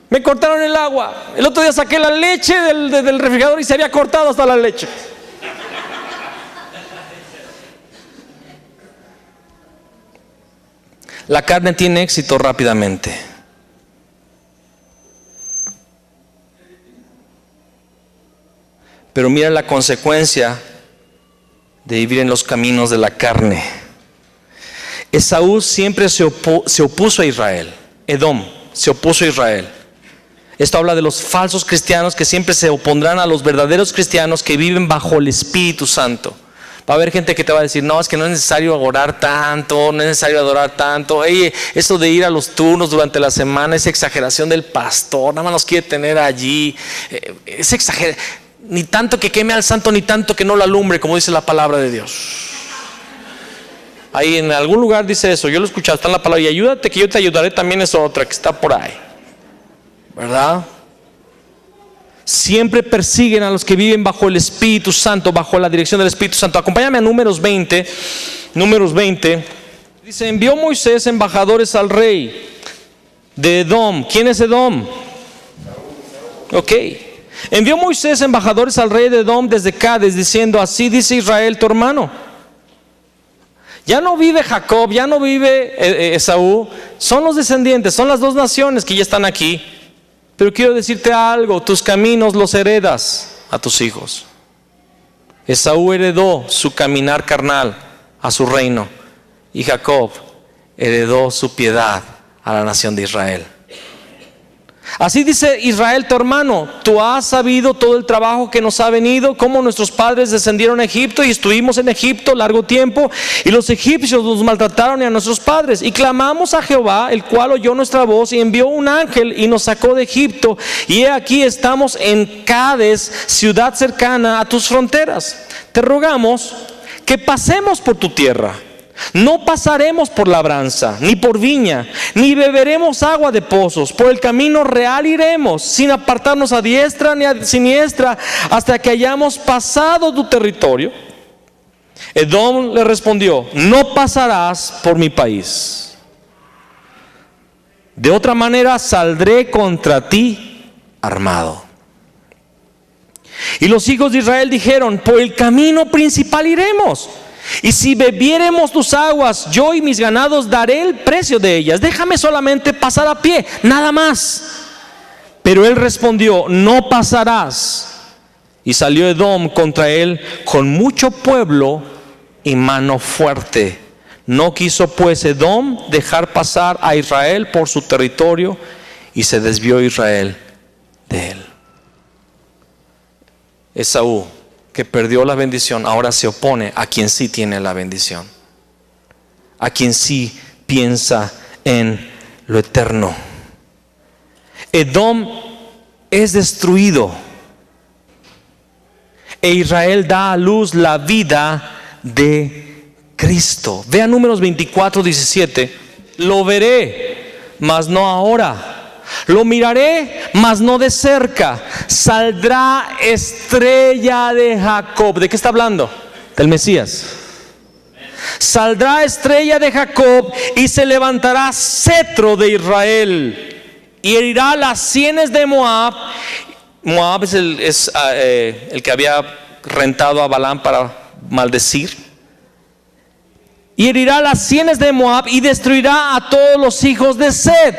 Me cortaron el agua. El otro día saqué la leche del refrigerador y se había cortado hasta la leche. La carne tiene éxito rápidamente. Pero mira la consecuencia de vivir en los caminos de la carne. Esaú siempre se opuso a Israel. Edom se opuso a Israel. Esto habla de los falsos cristianos que siempre se opondrán a los verdaderos cristianos que viven bajo el Espíritu Santo. Va a haber gente que te va a decir: no, es que no es necesario orar tanto, no es necesario adorar tanto. Oye, eso de ir a los turnos durante la semana es exageración del pastor, nada más nos quiere tener allí. Es exageración, ni tanto que queme al santo, ni tanto que no lo alumbre, como dice la palabra de Dios. Ahí en algún lugar dice eso, yo lo he escuchado, está en la palabra. Y ayúdate que yo te ayudaré, también es otra que está por ahí, ¿verdad? Siempre persiguen a los que viven bajo el Espíritu Santo, bajo la dirección del Espíritu Santo. Acompáñame a Números 20. Números 20. Dice: envió Moisés embajadores al rey de Edom. ¿Quién es Edom? Ok. Envió Moisés embajadores al rey de Edom desde Cades, diciendo: así dice Israel tu hermano. Ya no vive Jacob, ya no vive Esaú. Son los descendientes, son las dos naciones que ya están aquí. Pero quiero decirte algo: tus caminos los heredas a tus hijos. Esaú heredó su caminar carnal a su reino, y Jacob heredó su piedad a la nación de Israel. Así dice Israel tu hermano: tú has sabido todo el trabajo que nos ha venido, cómo nuestros padres descendieron a Egipto y estuvimos en Egipto largo tiempo, y los egipcios nos maltrataron y a nuestros padres, y clamamos a Jehová, el cual oyó nuestra voz y envió un ángel y nos sacó de Egipto, y he aquí estamos en Cades, ciudad cercana a tus fronteras. Te rogamos que pasemos por tu tierra. No pasaremos por labranza, ni por viña, ni beberemos agua de pozos. Por el camino real iremos, sin apartarnos a diestra ni a siniestra, hasta que hayamos pasado tu territorio. Edom le respondió: no pasarás por mi país. De otra manera saldré contra ti armado. Y los hijos de Israel dijeron: por el camino principal iremos, y si bebiéremos tus aguas, yo y mis ganados daré el precio de ellas. Déjame solamente pasar a pie, nada más. Pero él respondió: no pasarás. Y salió Edom contra él con mucho pueblo y mano fuerte. No quiso pues Edom dejar pasar a Israel por su territorio, y se desvió Israel de él. Esaú, que perdió la bendición, ahora se opone a quien sí tiene la bendición, a quien sí piensa en lo eterno. Edom es destruido e Israel da a luz la vida de Cristo. Vean Números 24:17. Lo veré, mas no ahora. Lo miraré, mas no de cerca. Saldrá estrella de Jacob. ¿De qué está hablando? Del Mesías. Saldrá estrella de Jacob y se levantará cetro de Israel y herirá las sienes de Moab. Moab es el que había rentado a Balaam para maldecir. Y herirá las sienes de Moab y destruirá a todos los hijos de Seth.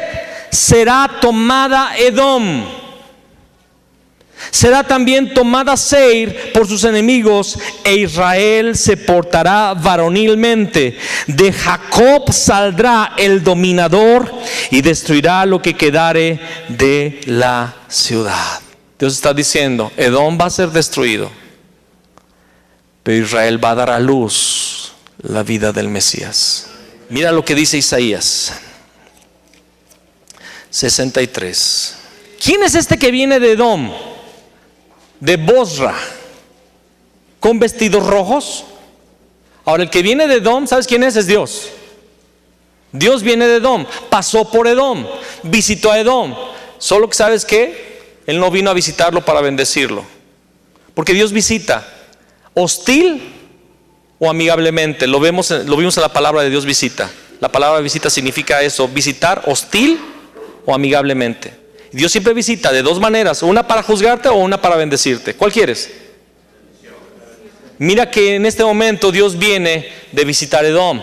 Será tomada Edom. Será también tomada Seir por sus enemigos, e Israel se portará varonilmente. De Jacob saldrá el dominador y destruirá lo que quedare de la ciudad. Dios está diciendo: Edom va a ser destruido, pero Israel va a dar a luz la vida del Mesías. Mira lo que dice Isaías 63. ¿Quién es este que viene de Edom, de Bosra, con vestidos rojos? Ahora, el que viene de Edom, ¿sabes quién es? Es Dios. Dios viene de Edom, pasó por Edom, visitó a Edom. Solo que, ¿sabes qué? Él no vino a visitarlo para bendecirlo, porque Dios visita hostil o amigablemente. Lo vimos en la palabra de Dios, visita. La palabra visita significa eso: visitar hostil o amigablemente. Dios siempre visita de dos maneras: una para juzgarte o una para bendecirte. ¿Cuál quieres? Mira que en este momento Dios viene de visitar Edom.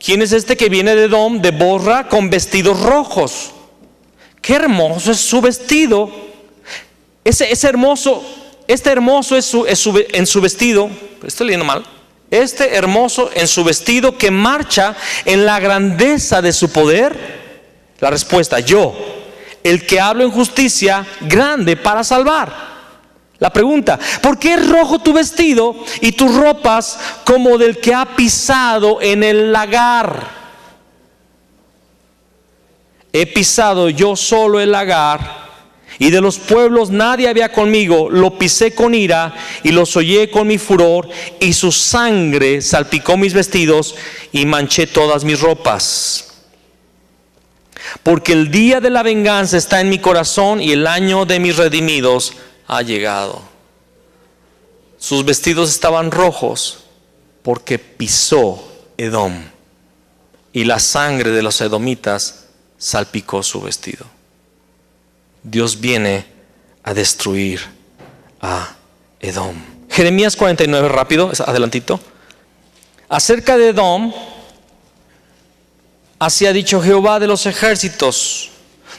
¿Quién es este que viene de Edom, de Bosra, con vestidos rojos? Qué hermoso es su vestido. Este hermoso en su vestido. Estoy leyendo mal. Este hermoso en su vestido, que marcha en la grandeza de su poder. La respuesta: yo, el que hablo en justicia, grande para salvar. La pregunta: ¿por qué es rojo tu vestido y tus ropas como del que ha pisado en el lagar? He pisado yo solo el lagar, y de los pueblos nadie había conmigo. Lo pisé con ira y los hollé con mi furor, y su sangre salpicó mis vestidos y manché todas mis ropas. Porque el día de la venganza está en mi corazón, y el año de mis redimidos ha llegado. Sus vestidos estaban rojos porque pisó Edom, y la sangre de los edomitas salpicó su vestido. Dios viene a destruir a Edom. Jeremías 49, rápido, adelantito. Acerca de Edom: así ha dicho Jehová de los ejércitos: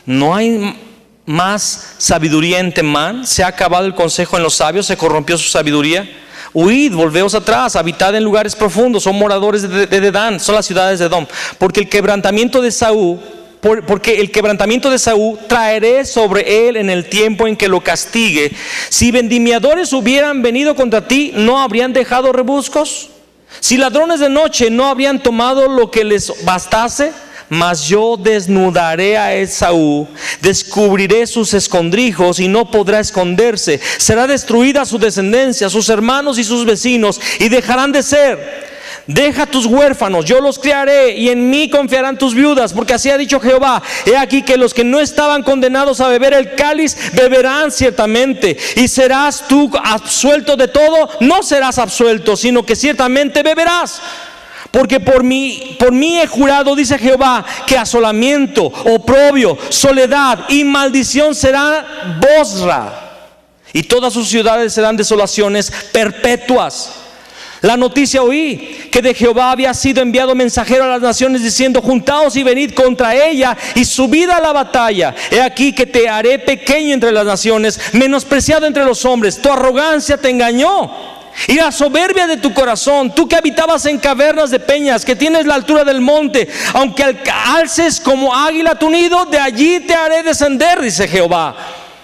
no hay más sabiduría en Temán, se ha acabado el consejo en los sabios, se corrompió su sabiduría. Huid, volveos atrás, habitad en lugares profundos, son moradores de Dedán, son las ciudades de Edom. Porque el quebrantamiento de Esaú porque el quebrantamiento de Esaú traeré sobre él en el tiempo en que lo castigue. Si vendimiadores hubieran venido contra ti, ¿no habrían dejado rebuscos? Si ladrones de noche, ¿no habrían tomado lo que les bastase? Mas yo desnudaré a Esaú, descubriré sus escondrijos y no podrá esconderse. Será destruida su descendencia, sus hermanos y sus vecinos, y dejarán de ser. Deja tus huérfanos, yo los criaré, y en mí confiarán tus viudas, porque así ha dicho Jehová. He aquí que los que no estaban condenados a beber el cáliz beberán ciertamente, y serás tú absuelto de todo. No serás absuelto, sino que ciertamente beberás. Porque por mí he jurado, dice Jehová, que asolamiento, oprobio, soledad y maldición será Bosra, y todas sus ciudades serán desolaciones perpetuas. La noticia oí, que de Jehová había sido enviado mensajero a las naciones, diciendo: juntaos y venid contra ella y subid a la batalla. He aquí que te haré pequeño entre las naciones, menospreciado entre los hombres. Tu arrogancia te engañó, y la soberbia de tu corazón, tú que habitabas en cavernas de peñas, que tienes la altura del monte, aunque alces como águila tu nido, de allí te haré descender, dice Jehová.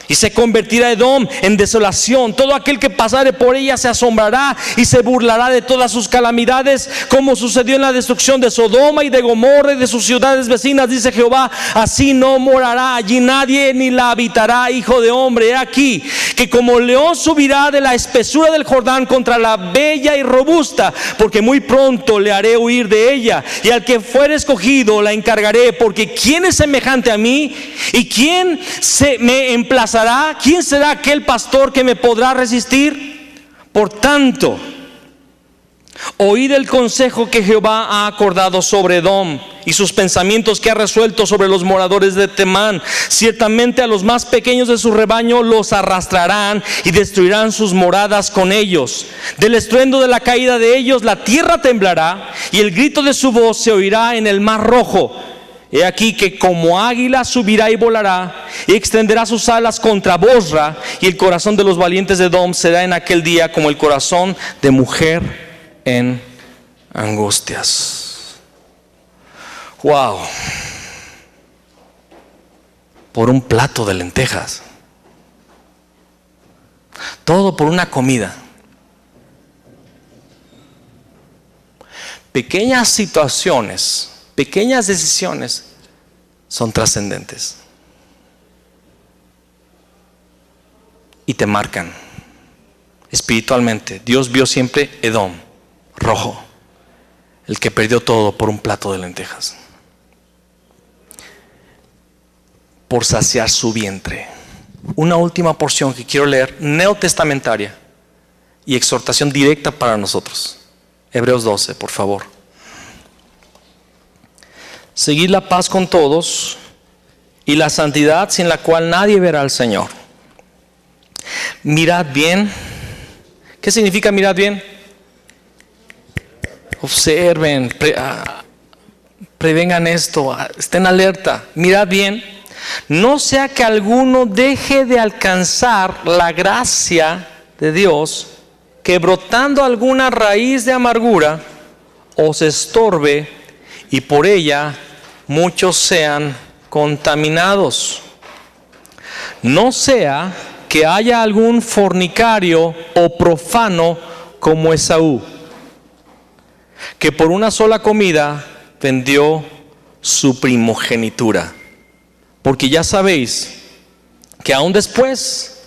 Y se convertirá Edom en desolación. Todo aquel que pasare por ella se asombrará y se burlará de todas sus calamidades, como sucedió en la destrucción de Sodoma y de Gomorra y de sus ciudades vecinas, dice Jehová. Así no morará allí nadie, ni la habitará hijo de hombre. He aquí que como león subirá de la espesura del Jordán contra la bella y robusta, porque muy pronto le haré huir de ella. Y al que fuere escogido la encargaré, porque ¿quién es semejante a mí? ¿Y quién se me emplazará? ¿Quién será aquel pastor que me podrá resistir? Por tanto, oíd el consejo que Jehová ha acordado sobre Edom, y sus pensamientos que ha resuelto sobre los moradores de Temán. Ciertamente a los más pequeños de su rebaño los arrastrarán y destruirán sus moradas con ellos. Del estruendo de la caída de ellos la tierra temblará, y el grito de su voz se oirá en el mar rojo. He aquí que como águila subirá y volará, y extenderá sus alas contra Bosra, y el corazón de los valientes de Edom será en aquel día como el corazón de mujer en angustias. Wow. Por un plato de lentejas. Todo por una comida. Pequeñas situaciones, pequeñas decisiones son trascendentes y te marcan espiritualmente. Dios vio siempre Edom rojo, el que perdió todo por un plato de lentejas, por saciar su vientre. Una última porción que quiero leer, neotestamentaria y exhortación directa para nosotros. Hebreos 12, por favor. Seguid la paz con todos y la santidad, sin la cual nadie verá al Señor. Mirad bien. ¿Qué significa mirad bien? Observen, prevengan esto, estén alerta. Mirad bien. No sea que alguno deje de alcanzar la gracia de Dios, que brotando alguna raíz de amargura os estorbe, y por ella muchos sean contaminados. No sea que haya algún fornicario o profano como Esaú, que por una sola comida vendió su primogenitura. Porque ya sabéis que aún después,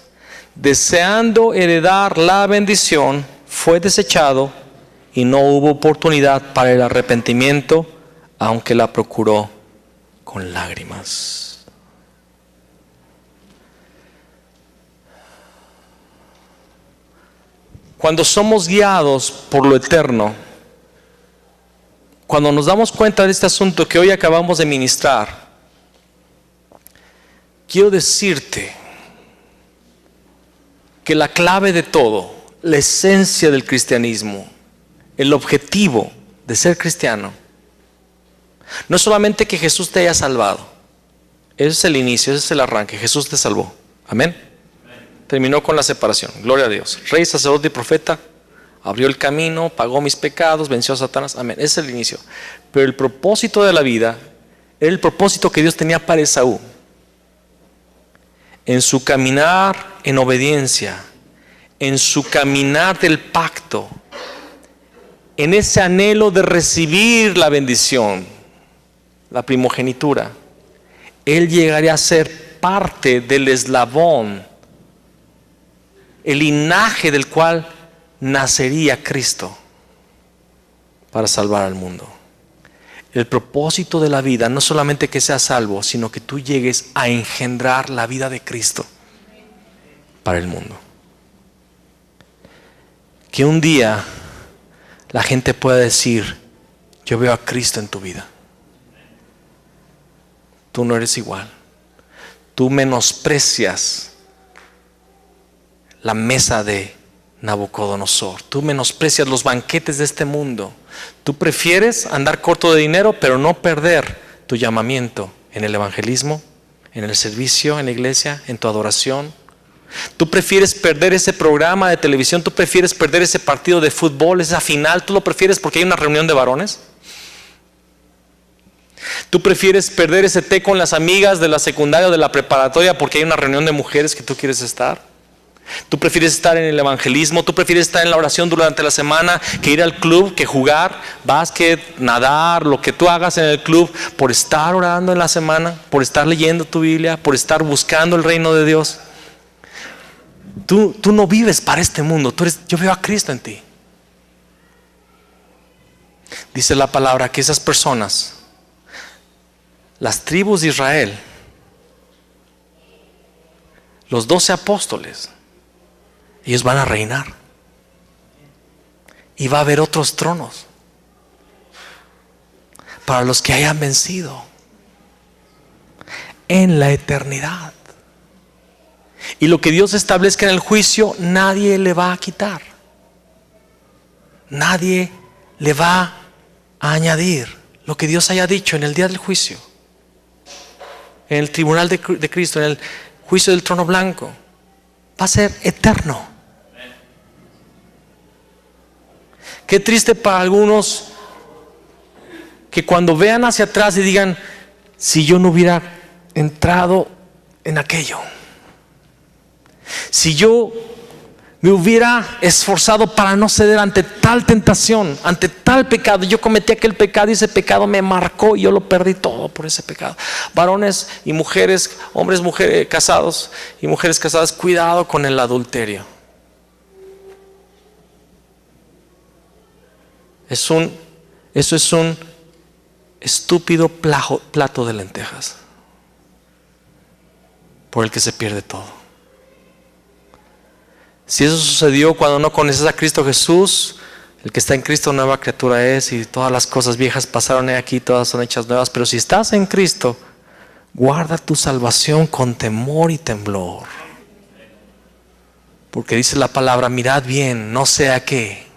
deseando heredar la bendición, fue desechado, y no hubo oportunidad para el arrepentimiento, aunque la procuró con lágrimas. Cuando somos guiados por lo eterno, cuando nos damos cuenta de este asunto que hoy acabamos de ministrar, quiero decirte que la clave de todo, la esencia del cristianismo, el objetivo de ser cristiano, no es solamente que Jesús te haya salvado. Ese es el inicio, ese es el arranque. Jesús te salvó. Amén. Terminó con la separación. Gloria a Dios. Rey, sacerdote y profeta. Abrió el camino, pagó mis pecados, venció a Satanás. Amén. Ese es el inicio. Pero el propósito de la vida Era el propósito que Dios tenía para Esaú. En su caminar en obediencia, en su caminar del pacto, en ese anhelo de recibir la bendición, la primogenitura, él llegaría a ser parte del eslabón, el linaje del cual nacería Cristo para salvar al mundo. El propósito de la vida no solamente que seas salvo, sino que tú llegues a engendrar la vida de Cristo para el mundo. Que un día la gente pueda decir: yo veo a Cristo en tu vida. Tú no eres igual. Tú menosprecias la mesa de Nabucodonosor. Tú menosprecias los banquetes de este mundo. Tú prefieres andar corto de dinero, pero no perder tu llamamiento en el evangelismo, en el servicio, en la iglesia, en tu adoración. Tú prefieres perder ese programa de televisión, tú prefieres perder ese partido de fútbol, esa final, tú lo prefieres porque hay una reunión de varones. Tú prefieres perder ese té con las amigas de la secundaria o de la preparatoria porque hay una reunión de mujeres que tú quieres estar. Tú prefieres estar en el evangelismo, tú prefieres estar en la oración durante la semana que ir al club, que jugar básquet, nadar, lo que tú hagas en el club, por estar orando en la semana, por estar leyendo tu Biblia, por estar buscando el reino de Dios. Tú no vives para este mundo, yo veo a Cristo en ti. Dice la palabra que esas personas, las tribus de Israel, los 12 apóstoles, ellos van a reinar. Y va a haber otros tronos para los que hayan vencido en la eternidad. Y lo que Dios establezca en el juicio, nadie le va a quitar. Nadie le va a añadir lo que Dios haya dicho en el día del juicio, en el tribunal de Cristo, en el juicio del trono blanco. Va a ser eterno. Qué triste para algunos que cuando vean hacia atrás y digan: si yo no hubiera entrado en aquello, si yo me hubiera esforzado para no ceder ante tal tentación, ante tal pecado, yo cometí aquel pecado y ese pecado me marcó y yo lo perdí todo por ese pecado. Varones y mujeres, hombres, mujeres casados y mujeres casadas, cuidado con el adulterio. Eso es un estúpido plato de lentejas por el que se pierde todo. Si eso sucedió cuando no conoces a Cristo Jesús, el que está en Cristo nueva criatura es, y todas las cosas viejas pasaron aquí, todas son hechas nuevas. Pero si estás en Cristo, guarda tu salvación con temor y temblor, porque dice la palabra: mirad bien, no sea que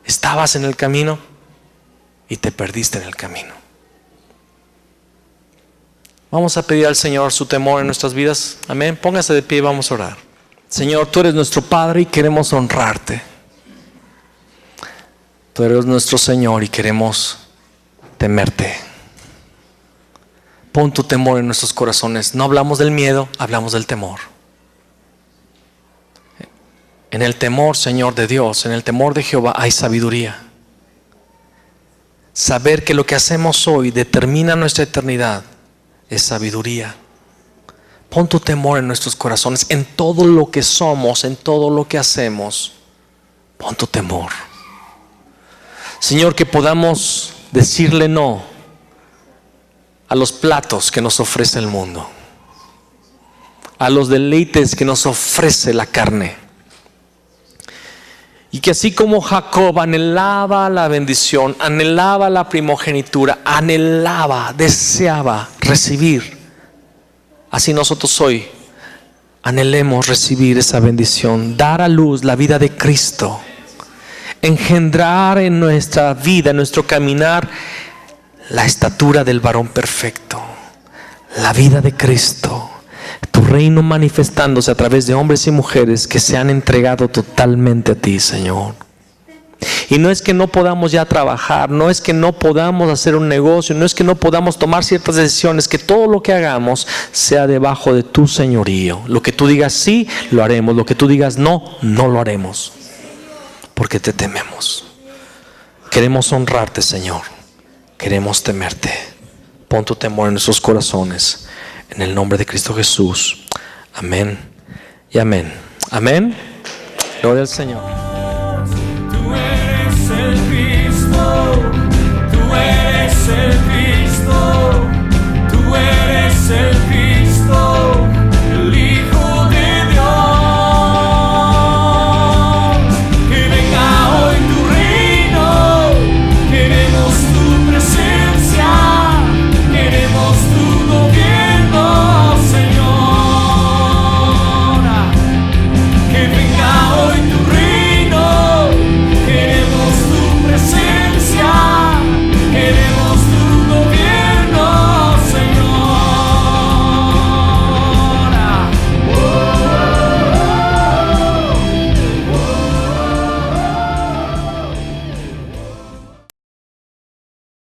estabas en el camino y te perdiste en el camino. Vamos a pedir al Señor su temor en nuestras vidas. Amén. Póngase de pie y vamos a orar. Señor, tú eres nuestro Padre y queremos honrarte. Tú eres nuestro Señor y queremos temerte. Pon tu temor en nuestros corazones. No hablamos del miedo, hablamos del temor. En el temor, Señor, de Dios, en el temor de Jehová hay sabiduría. Saber que lo que hacemos hoy determina nuestra eternidad es sabiduría. Pon tu temor en nuestros corazones, en todo lo que somos, en todo lo que hacemos. Pon tu temor. Señor, que podamos decirle no a los platos que nos ofrece el mundo, a los deleites que nos ofrece la carne. Y que así como Jacob anhelaba la bendición, anhelaba la primogenitura, anhelaba, deseaba recibir, así nosotros hoy anhelemos recibir esa bendición, dar a luz la vida de Cristo, engendrar en nuestra vida, en nuestro caminar, la estatura del varón perfecto, la vida de Cristo, tu reino manifestándose a través de hombres y mujeres que se han entregado totalmente a ti, Señor. Y no es que no podamos ya trabajar, no es que no podamos hacer un negocio, no es que no podamos tomar ciertas decisiones, que todo lo que hagamos sea debajo de tu señorío. Lo que tú digas sí, lo haremos. Lo que tú digas no, no lo haremos. Porque te tememos. Queremos honrarte, Señor. Queremos temerte. Pon tu temor en nuestros corazones. En el nombre de Cristo Jesús. Amén y amén. Amén. Gloria al Señor. Tú eres el Cristo, tú eres el Cristo.